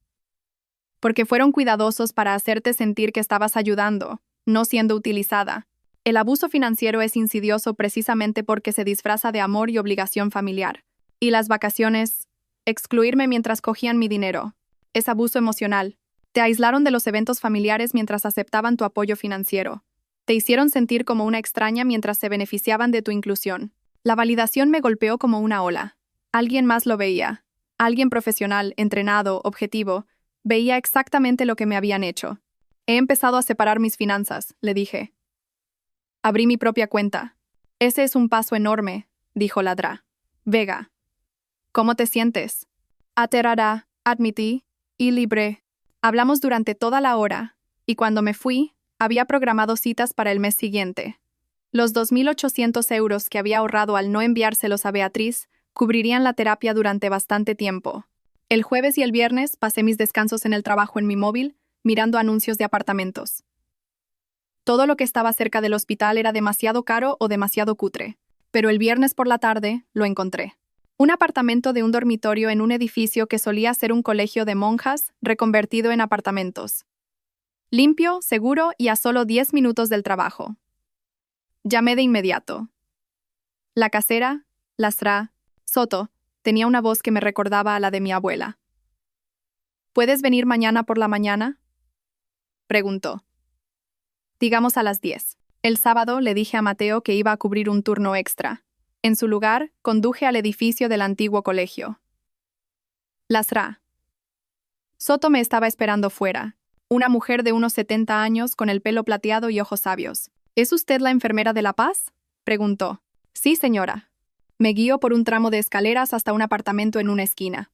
Porque fueron cuidadosos para hacerte sentir que estabas ayudando, no siendo utilizada. El abuso financiero es insidioso precisamente porque se disfraza de amor y obligación familiar. Y las vacaciones, excluirme mientras cogían mi dinero, es abuso emocional. Te aislaron de los eventos familiares mientras aceptaban tu apoyo financiero. Te hicieron sentir como una extraña mientras se beneficiaban de tu inclusión. La validación me golpeó como una ola. Alguien más lo veía. Alguien profesional, entrenado, objetivo, veía exactamente lo que me habían hecho. He empezado a separar mis finanzas, le dije. Abrí mi propia cuenta. Ese es un paso enorme, dijo Ladra. Vega. ¿Cómo te sientes? Aterrada, admití, y libre. Hablamos durante toda la hora, y cuando me fui, había programado citas para el mes siguiente. Los 2.800 euros que había ahorrado al no enviárselos a Beatriz cubrirían la terapia durante bastante tiempo. El jueves y el viernes pasé mis descansos en el trabajo en mi móvil, mirando anuncios de apartamentos. Todo lo que estaba cerca del hospital era demasiado caro o demasiado cutre, pero el viernes por la tarde lo encontré. Un apartamento de un dormitorio en un edificio que solía ser un colegio de monjas reconvertido en apartamentos. Limpio, seguro y a solo 10 minutos del trabajo. Llamé de inmediato. La casera, Lasra, Soto, tenía una voz que me recordaba a la de mi abuela. ¿Puedes venir mañana por la mañana? Preguntó. Digamos a las 10. El sábado le dije a Mateo que iba a cubrir un turno extra. En su lugar, conduje al edificio del antiguo colegio. Lasra. Soto me estaba esperando fuera. Una mujer de unos 70 años con el pelo plateado y ojos sabios. ¿Es usted la enfermera de La Paz? Preguntó. Sí, señora. Me guió por un tramo de escaleras hasta un apartamento en una esquina.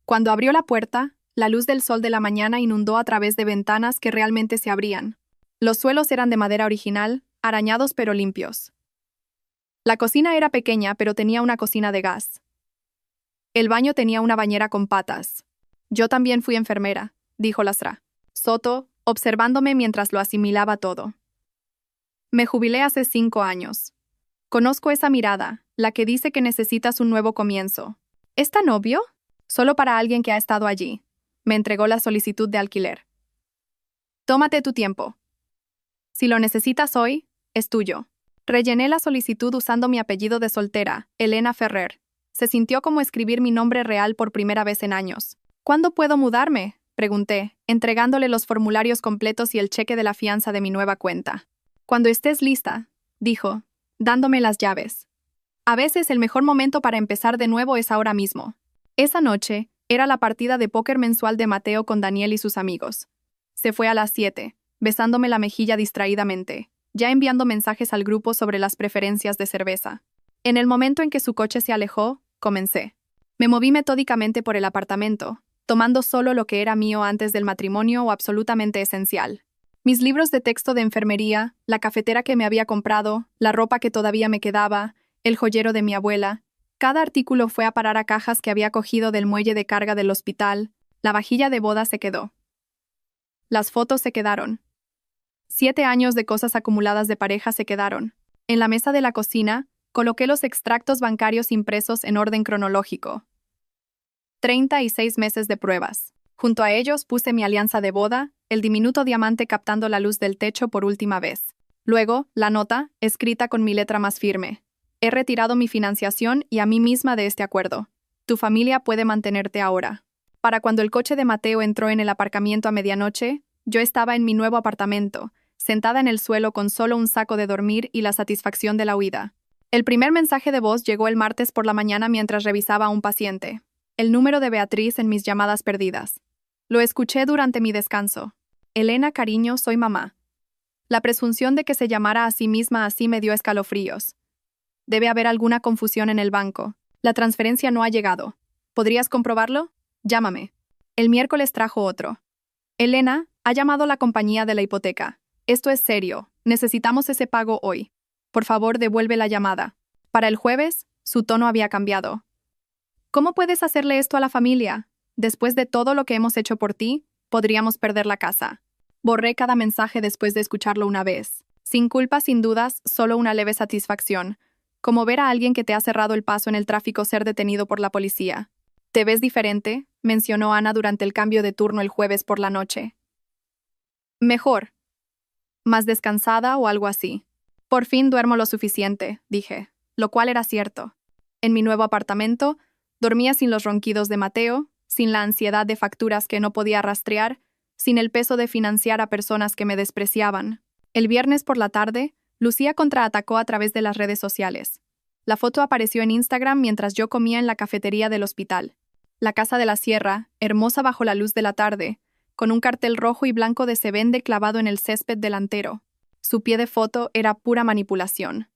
Cuando abrió la puerta, la luz del sol de la mañana inundó a través de ventanas que realmente se abrían. Los suelos eran de madera original, arañados pero limpios. La cocina era pequeña, pero tenía una cocina de gas. El baño tenía una bañera con patas. Yo también fui enfermera, dijo Lasra. Soto, observándome mientras lo asimilaba todo. Me jubilé hace 5 años. Conozco esa mirada, la que dice que necesitas un nuevo comienzo. ¿Es tan obvio? Solo para alguien que ha estado allí. Me entregó la solicitud de alquiler. Tómate tu tiempo. Si lo necesitas hoy, es tuyo. Rellené la solicitud usando mi apellido de soltera, Elena Ferrer. Se sintió como escribir mi nombre real por primera vez en años. ¿Cuándo puedo mudarme?, pregunté, entregándole los formularios completos y el cheque de la fianza de mi nueva cuenta. Cuando estés lista, dijo, dándome las llaves. A veces el mejor momento para empezar de nuevo es ahora mismo. Esa noche era la partida de póker mensual de Mateo con Daniel y sus amigos. Se fue a las 7, besándome la mejilla distraídamente, ya enviando mensajes al grupo sobre las preferencias de cerveza. En el momento en que su coche se alejó, comencé. Me moví metódicamente por el apartamento, tomando solo lo que era mío antes del matrimonio o absolutamente esencial. Mis libros de texto de enfermería, la cafetera que me había comprado, la ropa que todavía me quedaba, el joyero de mi abuela. Cada artículo fue a parar a cajas que había cogido del muelle de carga del hospital. La vajilla de boda se quedó. Las fotos se quedaron. 7 años de cosas acumuladas de pareja se quedaron. En la mesa de la cocina, coloqué los extractos bancarios impresos en orden cronológico. 36 meses de pruebas. Junto a ellos puse mi alianza de boda, el diminuto diamante captando la luz del techo por última vez. Luego, la nota, escrita con mi letra más firme. He retirado mi financiación y a mí misma de este acuerdo. Tu familia puede mantenerte ahora. Para cuando el coche de Mateo entró en el aparcamiento a medianoche, yo estaba en mi nuevo apartamento, sentada en el suelo con solo un saco de dormir y la satisfacción de la huida. El primer mensaje de voz llegó el martes por la mañana mientras revisaba a un paciente. El número de Beatriz en mis llamadas perdidas. Lo escuché durante mi descanso. Elena, cariño, soy mamá. La presunción de que se llamara a sí misma así me dio escalofríos. Debe haber alguna confusión en el banco. La transferencia no ha llegado. ¿Podrías comprobarlo? Llámame. El miércoles trajo otro. Elena, ha llamado la compañía de la hipoteca. Esto es serio. Necesitamos ese pago hoy. Por favor, devuelve la llamada. Para el jueves, su tono había cambiado. ¿Cómo puedes hacerle esto a la familia? Después de todo lo que hemos hecho por ti, podríamos perder la casa. Borré cada mensaje después de escucharlo una vez. Sin culpa, sin dudas, solo una leve satisfacción. Como ver a alguien que te ha cerrado el paso en el tráfico ser detenido por la policía. ¿Te ves diferente?, mencionó Ana durante el cambio de turno el jueves por la noche. Mejor. Más descansada o algo así. Por fin duermo lo suficiente, dije, lo cual era cierto. En mi nuevo apartamento, dormía sin los ronquidos de Mateo, sin la ansiedad de facturas que no podía rastrear, sin el peso de financiar a personas que me despreciaban. El viernes por la tarde, Lucía contraatacó a través de las redes sociales. La foto apareció en Instagram mientras yo comía en la cafetería del hospital. La casa de la sierra, hermosa bajo la luz de la tarde, con un cartel rojo y blanco de "Se vende" clavado en el césped delantero. Su pie de foto era pura manipulación.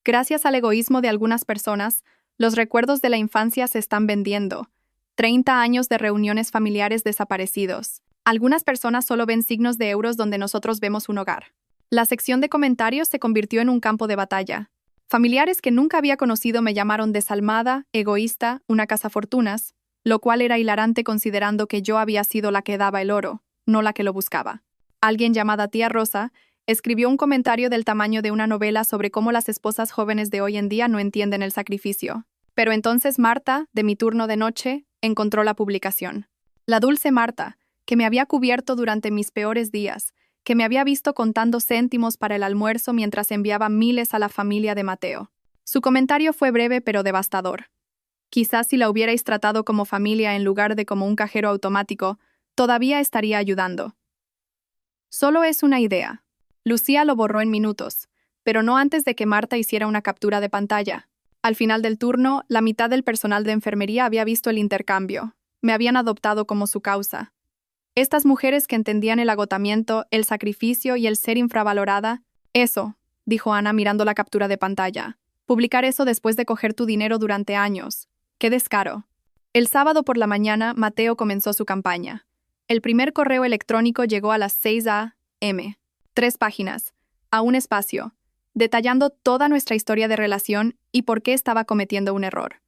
Gracias al egoísmo de algunas personas, los recuerdos de la infancia se están vendiendo. 30 años de reuniones familiares desaparecidos. Algunas personas solo ven signos de euros donde nosotros vemos un hogar. La sección de comentarios se convirtió en un campo de batalla. Familiares que nunca había conocido me llamaron desalmada, egoísta, una cazafortunas, lo cual era hilarante considerando que yo había sido la que daba el oro, no la que lo buscaba. Alguien llamada Tía Rosa escribió un comentario del tamaño de una novela sobre cómo las esposas jóvenes de hoy en día no entienden el sacrificio. Pero entonces Marta, de mi turno de noche, encontró la publicación. La dulce Marta, que me había cubierto durante mis peores días, que me había visto contando céntimos para el almuerzo mientras enviaba miles a la familia de Mateo. Su comentario fue breve pero devastador. Quizás si la hubierais tratado como familia en lugar de como un cajero automático, todavía estaría ayudando. Solo es una idea. Lucía lo borró en minutos, pero no antes de que Marta hiciera una captura de pantalla. Al final del turno, la mitad del personal de enfermería había visto el intercambio. Me habían adoptado como su causa. Estas mujeres que entendían el agotamiento, el sacrificio y el ser infravalorada. Eso, dijo Ana mirando la captura de pantalla. Publicar eso después de coger tu dinero durante años. ¡Qué descaro! El sábado por la mañana, Mateo comenzó su campaña. El primer correo electrónico llegó a las 6 a.m. 3 páginas, a un espacio, detallando toda nuestra historia de relación y por qué estaba cometiendo un error.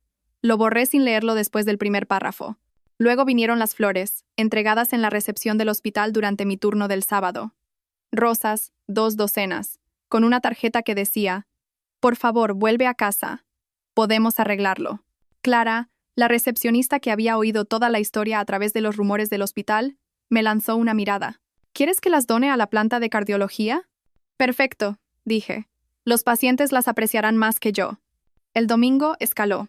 Lo borré sin leerlo después del primer párrafo. Luego vinieron las flores, entregadas en la recepción del hospital durante mi turno del sábado. Rosas, 2 docenas, con una tarjeta que decía: "Por favor, vuelve a casa. Podemos arreglarlo". Clara, la recepcionista que había oído toda la historia a través de los rumores del hospital, me lanzó una mirada. ¿Quieres que las done a la planta de cardiología? Perfecto, dije. Los pacientes las apreciarán más que yo. El domingo escaló.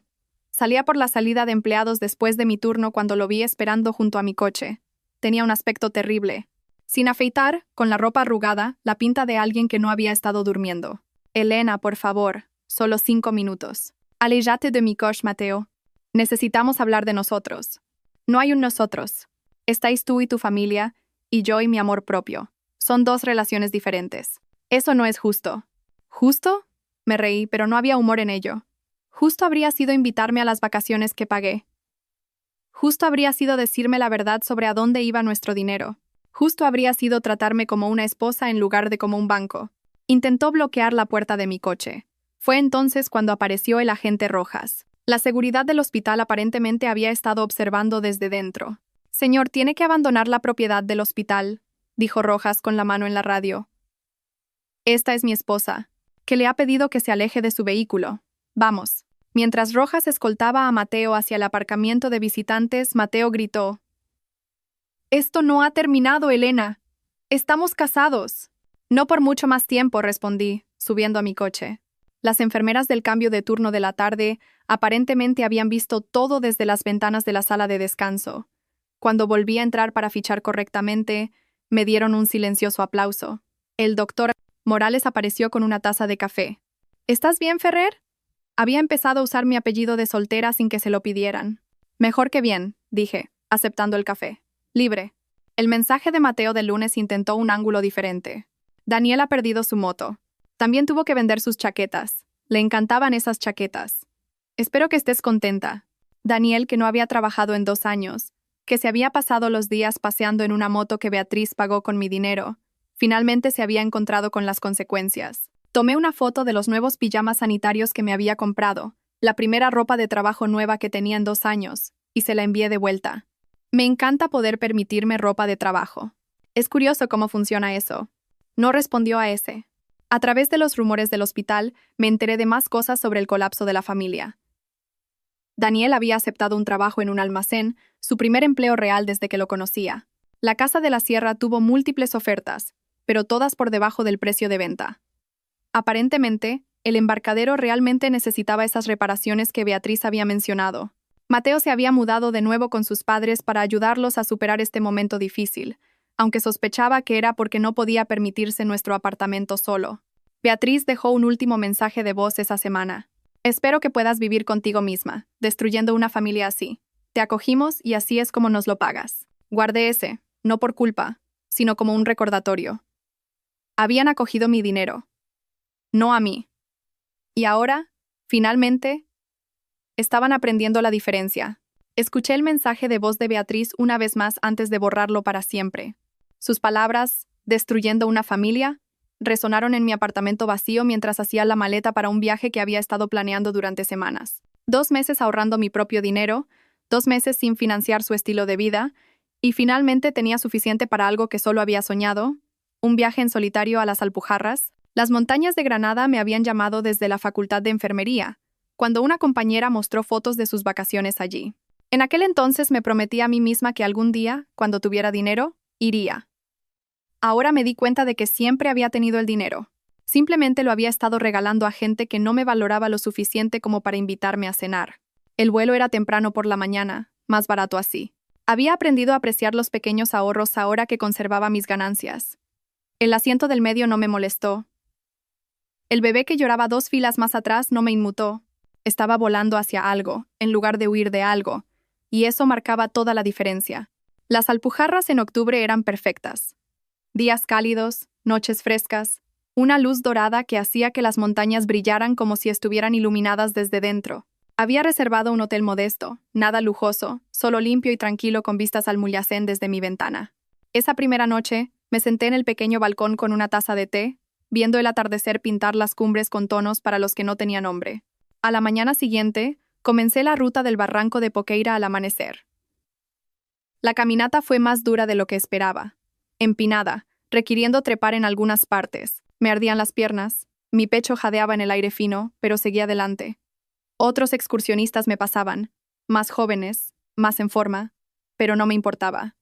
Salía por la salida de empleados después de mi turno cuando lo vi esperando junto a mi coche. Tenía un aspecto terrible. Sin afeitar, con la ropa arrugada, la pinta de alguien que no había estado durmiendo. Elena, por favor, solo 5 minutos. Aléjate de mi coche, Mateo. Necesitamos hablar de nosotros. No hay un nosotros. Estáis tú y tu familia, y yo y mi amor propio. Son 2 relaciones diferentes. Eso no es justo. ¿Justo? Me reí, pero no había humor en ello. Justo habría sido invitarme a las vacaciones que pagué. Justo habría sido decirme la verdad sobre a dónde iba nuestro dinero. Justo habría sido tratarme como una esposa en lugar de como un banco. Intentó bloquear la puerta de mi coche. Fue entonces cuando apareció el agente Rojas. La seguridad del hospital aparentemente había estado observando desde dentro. «Señor, tiene que abandonar la propiedad del hospital», dijo Rojas con la mano en la radio. «Esta es mi esposa, que le ha pedido que se aleje de su vehículo. Vamos». Mientras Rojas escoltaba a Mateo hacia el aparcamiento de visitantes, Mateo gritó: «Esto no ha terminado, Elena. Estamos casados». «No por mucho más tiempo», respondí, subiendo a mi coche. Las enfermeras del cambio de turno de la tarde aparentemente habían visto todo desde las ventanas de la sala de descanso. Cuando volví a entrar para fichar correctamente, me dieron un silencioso aplauso. El doctor Morales apareció con una taza de café. «¿Estás bien, Ferrer?» Había empezado a usar mi apellido de soltera sin que se lo pidieran. «Mejor que bien», dije, aceptando el café. «Libre». El mensaje de Mateo del lunes intentó un ángulo diferente. Daniel ha perdido su moto. También tuvo que vender sus chaquetas. Le encantaban esas chaquetas. «Espero que estés contenta». Daniel, que no había trabajado en 2 años, que se había pasado los días paseando en una moto que Beatriz pagó con mi dinero, finalmente se había encontrado con las consecuencias. Tomé una foto de los nuevos pijamas sanitarios que me había comprado, la primera ropa de trabajo nueva que tenía en 2 años, y se la envié de vuelta. Me encanta poder permitirme ropa de trabajo. Es curioso cómo funciona eso. No respondió a ese. A través de los rumores del hospital, me enteré de más cosas sobre el colapso de la familia. Daniel había aceptado un trabajo en un almacén, su primer empleo real desde que lo conocía. La Casa de la Sierra tuvo múltiples ofertas, pero todas por debajo del precio de venta. Aparentemente, el embarcadero realmente necesitaba esas reparaciones que Beatriz había mencionado. Mateo se había mudado de nuevo con sus padres para ayudarlos a superar este momento difícil, aunque sospechaba que era porque no podía permitirse nuestro apartamento solo. Beatriz dejó un último mensaje de voz esa semana. Espero que puedas vivir contigo misma, destruyendo una familia así. Te acogimos y así es como nos lo pagas. Guardé ese, no por culpa, sino como un recordatorio. Habían acogido mi dinero, no a mí. Y ahora, finalmente, estaban aprendiendo la diferencia. Escuché el mensaje de voz de Beatriz una vez más antes de borrarlo para siempre. Sus palabras, destruyendo una familia, resonaron en mi apartamento vacío mientras hacía la maleta para un viaje que había estado planeando durante semanas. 2 meses ahorrando mi propio dinero, 2 meses sin financiar su estilo de vida, y finalmente tenía suficiente para algo que solo había soñado, un viaje en solitario a las Alpujarras. Las montañas de Granada me habían llamado desde la Facultad de Enfermería, cuando una compañera mostró fotos de sus vacaciones allí. En aquel entonces me prometí a mí misma que algún día, cuando tuviera dinero, iría. Ahora me di cuenta de que siempre había tenido el dinero. Simplemente lo había estado regalando a gente que no me valoraba lo suficiente como para invitarme a cenar. El vuelo era temprano por la mañana, más barato así. Había aprendido a apreciar los pequeños ahorros ahora que conservaba mis ganancias. El asiento del medio no me molestó. El bebé que lloraba 2 filas más atrás no me inmutó. Estaba volando hacia algo, en lugar de huir de algo, y eso marcaba toda la diferencia. Las Alpujarras en octubre eran perfectas. Días cálidos, noches frescas, una luz dorada que hacía que las montañas brillaran como si estuvieran iluminadas desde dentro. Había reservado un hotel modesto, nada lujoso, solo limpio y tranquilo con vistas al Mullacén desde mi ventana. Esa primera noche, me senté en el pequeño balcón con una taza de té, viendo el atardecer pintar las cumbres con tonos para los que no tenían nombre. A la mañana siguiente, comencé la ruta del barranco de Poqueira al amanecer. La caminata fue más dura de lo que esperaba. Empinada, requiriendo trepar en algunas partes. Me ardían las piernas, mi pecho jadeaba en el aire fino, pero seguía adelante. Otros excursionistas me pasaban, más jóvenes, más en forma, pero no me importaba.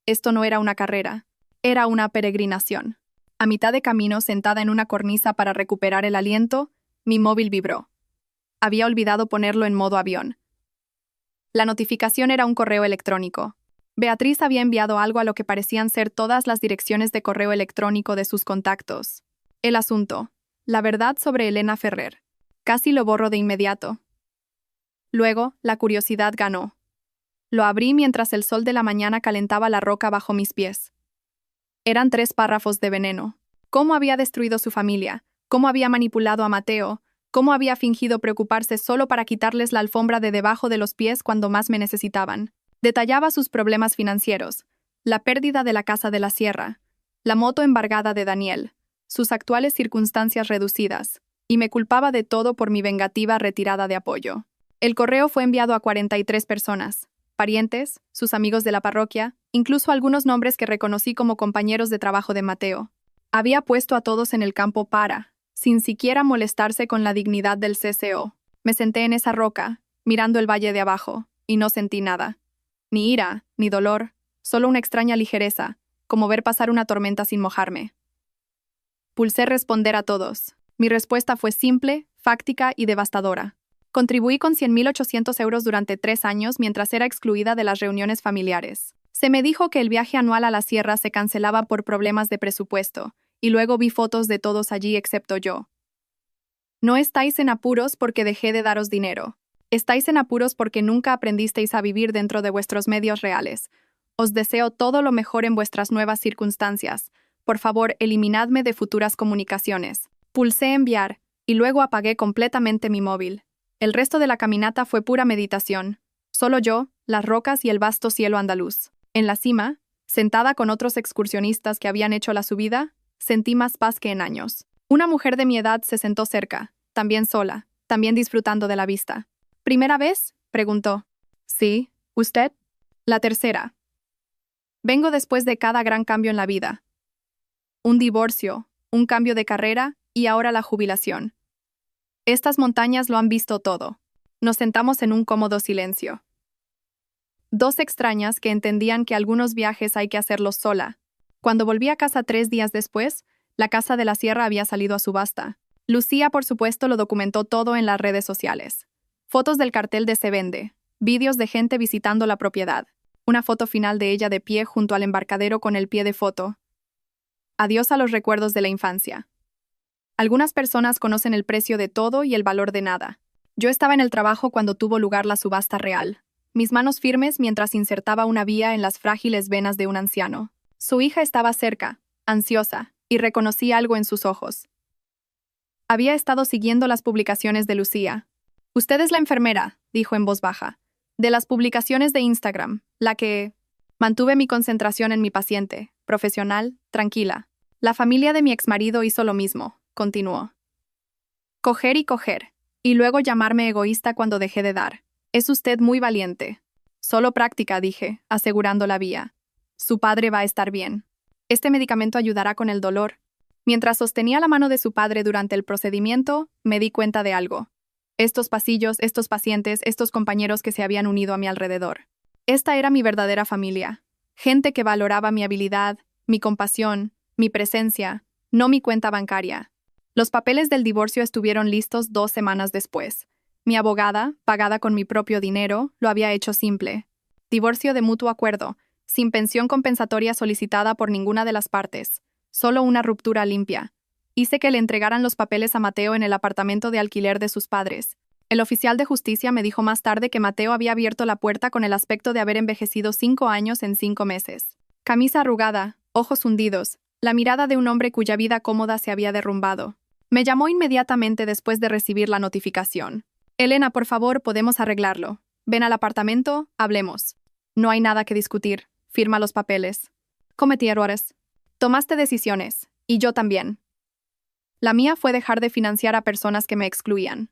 Esto no era una carrera, era una peregrinación. A mitad de camino, sentada en una cornisa para recuperar el aliento, mi móvil vibró. Había olvidado ponerlo en modo avión. La notificación era un correo electrónico. Beatriz había enviado algo a lo que parecían ser todas las direcciones de correo electrónico de sus contactos. El asunto. La verdad sobre Elena Ferrer. Casi lo borro de inmediato. Luego, la curiosidad ganó. Lo abrí mientras el sol de la mañana calentaba la roca bajo mis pies. Eran 3 párrafos de veneno. Cómo había destruido su familia, cómo había manipulado a Mateo, cómo había fingido preocuparse solo para quitarles la alfombra de debajo de los pies cuando más me necesitaban. Detallaba sus problemas financieros, la pérdida de la Casa de la Sierra, la moto embargada de Daniel, sus actuales circunstancias reducidas, y me culpaba de todo por mi vengativa retirada de apoyo. El correo fue enviado a 43 personas, parientes, sus amigos de la parroquia, incluso algunos nombres que reconocí como compañeros de trabajo de Mateo. Había puesto a todos en el campo para, sin siquiera molestarse con la dignidad del CCO. Me senté en esa roca, mirando el valle de abajo, y no sentí nada. Ni ira, ni dolor, solo una extraña ligereza, como ver pasar una tormenta sin mojarme. Pulsé responder a todos. Mi respuesta fue simple, fáctica y devastadora. Contribuí con 100.800 euros durante 3 años mientras era excluida de las reuniones familiares. Se me dijo que el viaje anual a la sierra se cancelaba por problemas de presupuesto, y luego vi fotos de todos allí excepto yo. No estáis en apuros porque dejé de daros dinero. Estáis en apuros porque nunca aprendisteis a vivir dentro de vuestros medios reales. Os deseo todo lo mejor en vuestras nuevas circunstancias. Por favor, eliminadme de futuras comunicaciones. Pulsé enviar, y luego apagué completamente mi móvil. El resto de la caminata fue pura meditación. Solo yo, las rocas y el vasto cielo andaluz. En la cima, sentada con otros excursionistas que habían hecho la subida, sentí más paz que en años. Una mujer de mi edad se sentó cerca, también sola, también disfrutando de la vista. ¿Primera vez?, preguntó. Sí, ¿usted? La tercera. Vengo después de cada gran cambio en la vida. Un divorcio, un cambio de carrera y ahora la jubilación. Estas montañas lo han visto todo. Nos sentamos en un cómodo silencio. Dos extrañas que entendían que algunos viajes hay que hacerlos sola. Cuando volví a casa 3 días después, la casa de la sierra había salido a subasta. Lucía, por supuesto, lo documentó todo en las redes sociales. Fotos del cartel de Se Vende, vídeos de gente visitando la propiedad, una foto final de ella de pie junto al embarcadero con el pie de foto. Adiós a los recuerdos de la infancia. Algunas personas conocen el precio de todo y el valor de nada. Yo estaba en el trabajo cuando tuvo lugar la subasta real, mis manos firmes mientras insertaba una vía en las frágiles venas de un anciano. Su hija estaba cerca, ansiosa, y reconocí algo en sus ojos. Había estado siguiendo las publicaciones de Lucía. «Usted es la enfermera», dijo en voz baja. «De las publicaciones de Instagram, la que...». Mantuve mi concentración en mi paciente, profesional, tranquila. «La familia de mi exmarido hizo lo mismo», continuó. «Coger y coger, y luego llamarme egoísta cuando dejé de dar. Es usted muy valiente». «Solo práctica», dije, asegurando la vía. «Su padre va a estar bien. Este medicamento ayudará con el dolor». Mientras sostenía la mano de su padre durante el procedimiento, me di cuenta de algo. Estos pasillos, estos pacientes, estos compañeros que se habían unido a mi alrededor. Esta era mi verdadera familia. Gente que valoraba mi habilidad, mi compasión, mi presencia, no mi cuenta bancaria. Los papeles del divorcio estuvieron listos 2 semanas después. Mi abogada, pagada con mi propio dinero, lo había hecho simple. Divorcio de mutuo acuerdo, sin pensión compensatoria solicitada por ninguna de las partes. Solo una ruptura limpia. Hice que le entregaran los papeles a Mateo en el apartamento de alquiler de sus padres. El oficial de justicia me dijo más tarde que Mateo había abierto la puerta con el aspecto de haber envejecido 5 años en 5 meses. Camisa arrugada, ojos hundidos, la mirada de un hombre cuya vida cómoda se había derrumbado. Me llamó inmediatamente después de recibir la notificación. «Elena, por favor, podemos arreglarlo. Ven al apartamento, hablemos. No hay nada que discutir. Firma los papeles. Cometí errores. Tomaste decisiones, y yo también. La mía fue dejar de financiar a personas que me excluían».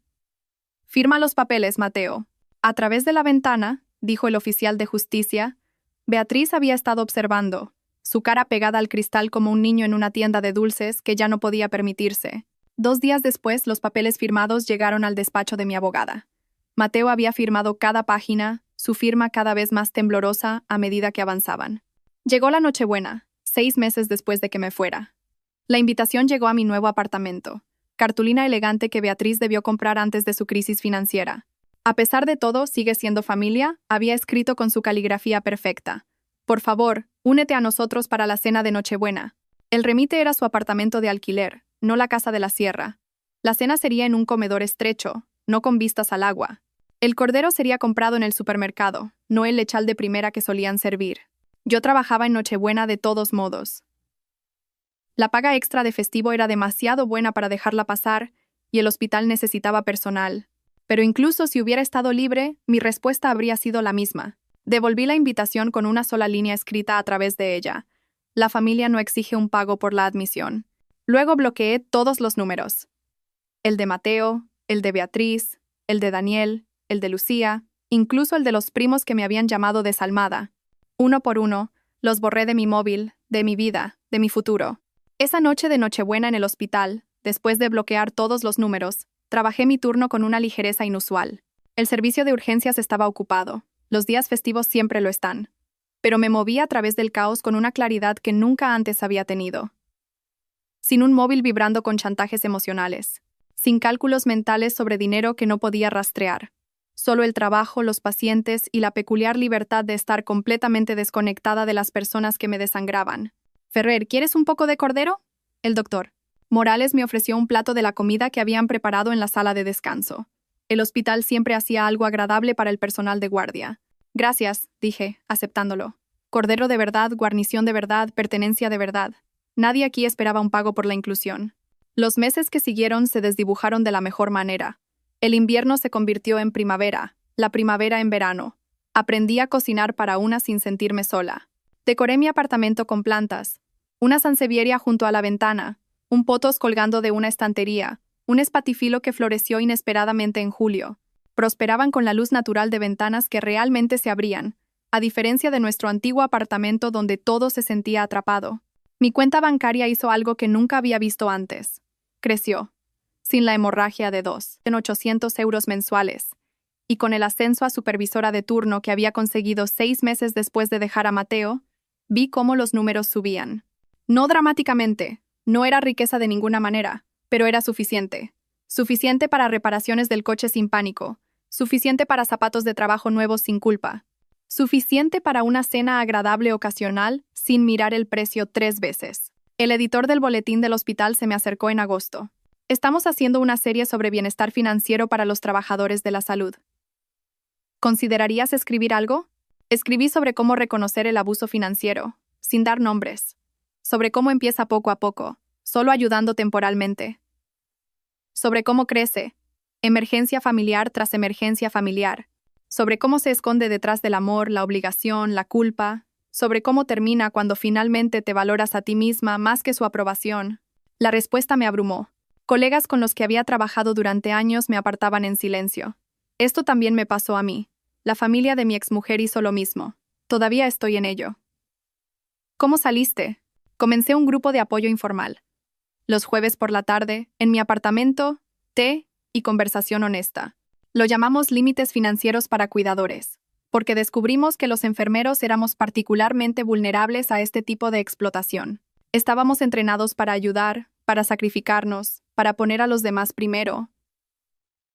«Firma los papeles, Mateo». A través de la ventana, dijo el oficial de justicia, Beatriz había estado observando, su cara pegada al cristal como un niño en una tienda de dulces que ya no podía permitirse. 2 días después, los papeles firmados llegaron al despacho de mi abogada. Mateo había firmado cada página, su firma cada vez más temblorosa a medida que avanzaban. Llegó la Nochebuena, 6 meses después de que me fuera. La invitación llegó a mi nuevo apartamento, cartulina elegante que Beatriz debió comprar antes de su crisis financiera. «A pesar de todo, sigue siendo familia», había escrito con su caligrafía perfecta. «Por favor, únete a nosotros para la cena de Nochebuena». El remite era su apartamento de alquiler, no la casa de la sierra. La cena sería en un comedor estrecho, no con vistas al agua. El cordero sería comprado en el supermercado, no el lechal de primera que solían servir. Yo trabajaba en Nochebuena de todos modos. La paga extra de festivo era demasiado buena para dejarla pasar, y el hospital necesitaba personal. Pero incluso si hubiera estado libre, mi respuesta habría sido la misma. Devolví la invitación con una sola línea escrita a través de ella. La familia no exige un pago por la admisión. Luego bloqueé todos los números. El de Mateo, el de Beatriz, el de Daniel, el de Lucía, incluso el de los primos que me habían llamado desalmada. Uno por uno, los borré de mi móvil, de mi vida, de mi futuro. Esa noche de Nochebuena en el hospital, después de bloquear todos los números, trabajé mi turno con una ligereza inusual. El servicio de urgencias estaba ocupado. Los días festivos siempre lo están. Pero me moví a través del caos con una claridad que nunca antes había tenido. Sin un móvil vibrando con chantajes emocionales. Sin cálculos mentales sobre dinero que no podía rastrear. Solo el trabajo, los pacientes y la peculiar libertad de estar completamente desconectada de las personas que me desangraban. «Ferrer, ¿quieres un poco de cordero?». El doctor Morales me ofreció un plato de la comida que habían preparado en la sala de descanso. El hospital siempre hacía algo agradable para el personal de guardia. «Gracias», dije, aceptándolo. Cordero de verdad, guarnición de verdad, pertenencia de verdad. Nadie aquí esperaba un pago por la inclusión. Los meses que siguieron se desdibujaron de la mejor manera. El invierno se convirtió en primavera, la primavera en verano. Aprendí a cocinar para una sin sentirme sola. Decoré mi apartamento con plantas. Una sansevieria junto a la ventana, un potos colgando de una estantería, un espatifilo que floreció inesperadamente en julio. Prosperaban con la luz natural de ventanas que realmente se abrían, a diferencia de nuestro antiguo apartamento donde todo se sentía atrapado. Mi cuenta bancaria hizo algo que nunca había visto antes. creció, sin la hemorragia de 2.800 euros mensuales, y con el ascenso a supervisora de turno que había conseguido 6 meses después de dejar a Mateo, vi cómo los números subían. No dramáticamente, no era riqueza de ninguna manera, pero era suficiente. Suficiente para reparaciones del coche sin pánico, suficiente para zapatos de trabajo nuevos sin culpa, suficiente para una cena agradable ocasional sin mirar el precio 3 veces. El editor del boletín del hospital se me acercó en agosto. Estamos haciendo una serie sobre bienestar financiero para los trabajadores de la salud. ¿Considerarías escribir algo? Escribí sobre cómo reconocer el abuso financiero, sin dar nombres. Sobre cómo empieza poco a poco, solo ayudando temporalmente. Sobre cómo crece, emergencia familiar tras emergencia familiar. Sobre cómo se esconde detrás del amor, la obligación, la culpa. Sobre cómo termina cuando finalmente te valoras a ti misma más que su aprobación. La respuesta me abrumó. Colegas con los que había trabajado durante años me apartaban en silencio. Esto también me pasó a mí. La familia de mi exmujer hizo lo mismo. Todavía estoy en ello. ¿Cómo saliste? Comencé un grupo de apoyo informal. Los jueves por la tarde, en mi apartamento, té y conversación honesta. Lo llamamos límites financieros para cuidadores, porque descubrimos que los enfermeros éramos particularmente vulnerables a este tipo de explotación. Estábamos entrenados para ayudar, para sacrificarnos, para poner a los demás primero.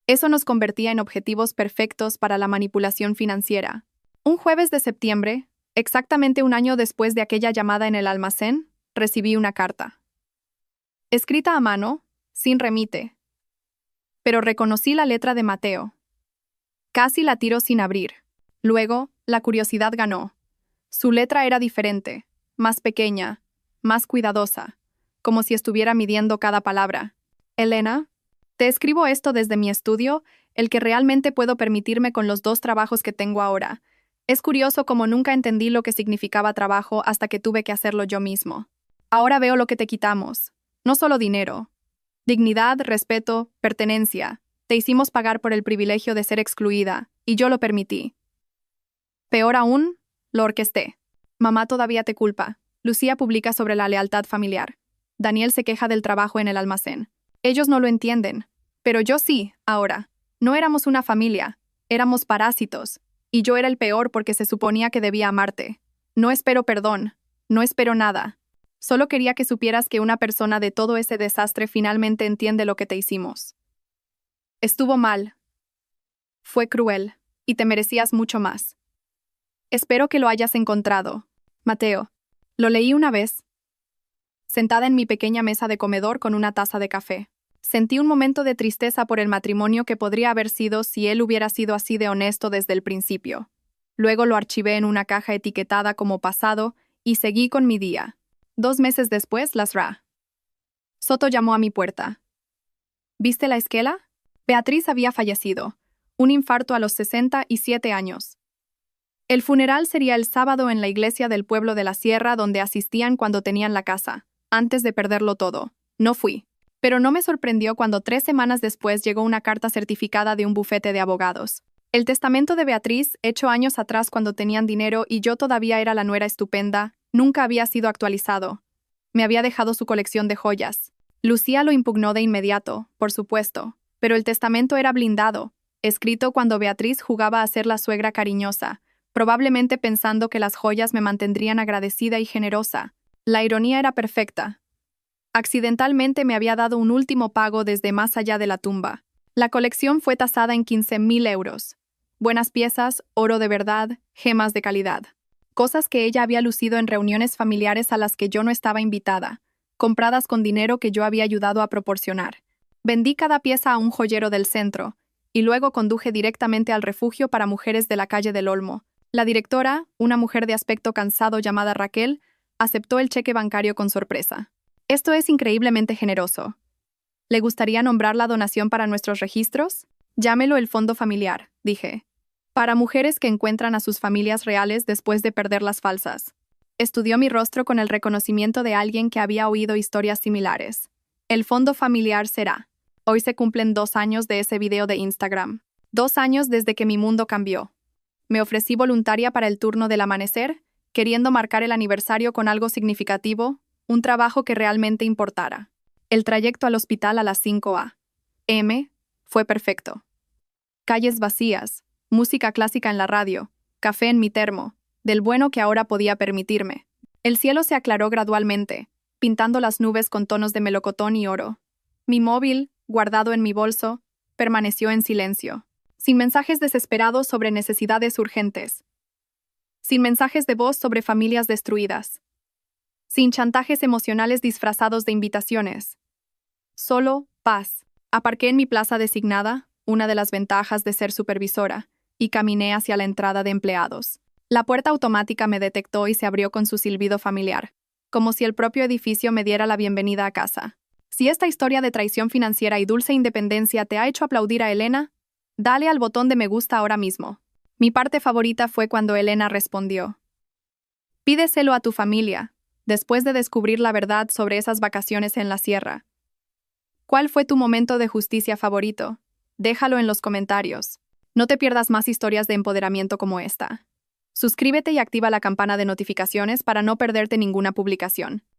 Eso nos convertía en objetivos perfectos para la manipulación financiera. Un jueves de septiembre, exactamente un año después de aquella llamada en el almacén, recibí una carta. Escrita a mano, sin remite. Pero reconocí la letra de Mateo. Casi la tiro sin abrir. Luego, la curiosidad ganó. Su letra era diferente, más pequeña, más cuidadosa, como si estuviera midiendo cada palabra. Elena, te escribo esto desde mi estudio, el que realmente puedo permitirme con los 2 trabajos que tengo ahora. Es curioso como nunca entendí lo que significaba trabajo hasta que tuve que hacerlo yo mismo. Ahora veo lo que te quitamos. No solo dinero. Dignidad, respeto, pertenencia. Te hicimos pagar por el privilegio de ser excluida, y yo lo permití. Peor aún, lo orquesté. Mamá todavía te culpa. Lucía publica sobre la lealtad familiar. Daniel se queja del trabajo en el almacén. Ellos no lo entienden. Pero yo sí, ahora. No éramos una familia. Éramos parásitos. Y yo era el peor porque se suponía que debía amarte. No espero perdón. No espero nada. Solo quería que supieras que una persona de todo ese desastre finalmente entiende lo que te hicimos. Estuvo mal. Fue cruel. Y te merecías mucho más. Espero que lo hayas encontrado. Mateo. Lo leí una vez. Sentada en mi pequeña mesa de comedor con una taza de café. Sentí un momento de tristeza por el matrimonio que podría haber sido si él hubiera sido así de honesto desde el principio. Luego lo archivé en una caja etiquetada como pasado y seguí con mi día. 2 meses después, las Ra. Soto llamó a mi puerta. ¿Viste la esquela? Beatriz había fallecido. Un infarto a los 67 años. El funeral sería el sábado en la iglesia del pueblo de la Sierra donde asistían cuando tenían la casa, antes de perderlo todo. No fui. Pero no me sorprendió cuando 3 semanas después llegó una carta certificada de un bufete de abogados. El testamento de Beatriz, hecho años atrás cuando tenían dinero y yo todavía era la nuera estupenda, nunca había sido actualizado. Me había dejado su colección de joyas. Lucía lo impugnó de inmediato, por supuesto, pero el testamento era blindado, escrito cuando Beatriz jugaba a ser la suegra cariñosa, probablemente pensando que las joyas me mantendrían agradecida y generosa. La ironía era perfecta. Accidentalmente me había dado un último pago desde más allá de la tumba. La colección fue tasada en 15.000 euros. Buenas piezas, oro de verdad, gemas de calidad. Cosas que ella había lucido en reuniones familiares a las que yo no estaba invitada, compradas con dinero que yo había ayudado a proporcionar. Vendí cada pieza a un joyero del centro, y luego conduje directamente al refugio para mujeres de la calle del Olmo. La directora, una mujer de aspecto cansado llamada Raquel, aceptó el cheque bancario con sorpresa. Esto es increíblemente generoso. ¿Le gustaría nombrar la donación para nuestros registros? Llámelo el fondo familiar, dije. Para mujeres que encuentran a sus familias reales después de perder las falsas. Estudió mi rostro con el reconocimiento de alguien que había oído historias similares. El fondo familiar será. Hoy se cumplen 2 años de ese video de Instagram. 2 años desde que mi mundo cambió. Me ofrecí voluntaria para el turno del amanecer, queriendo marcar el aniversario con algo significativo, un trabajo que realmente importara. El trayecto al hospital a las 5 a.m. fue perfecto. Calles vacías, música clásica en la radio, café en mi termo, del bueno que ahora podía permitirme. El cielo se aclaró gradualmente, pintando las nubes con tonos de melocotón y oro. Mi móvil, guardado en mi bolso, permaneció en silencio, sin mensajes desesperados sobre necesidades urgentes, sin mensajes de voz sobre familias destruidas, sin chantajes emocionales disfrazados de invitaciones. Solo paz. Aparqué en mi plaza designada, una de las ventajas de ser supervisora, y caminé hacia la entrada de empleados. La puerta automática me detectó y se abrió con su silbido familiar, como si el propio edificio me diera la bienvenida a casa. Si esta historia de traición financiera y dulce independencia te ha hecho aplaudir a Elena, dale al botón de me gusta ahora mismo. Mi parte favorita fue cuando Elena respondió: pídeselo a tu familia, después de descubrir la verdad sobre esas vacaciones en la sierra. ¿Cuál fue tu momento de justicia favorito? Déjalo en los comentarios. No te pierdas más historias de empoderamiento como esta. Suscríbete y activa la campana de notificaciones para no perderte ninguna publicación.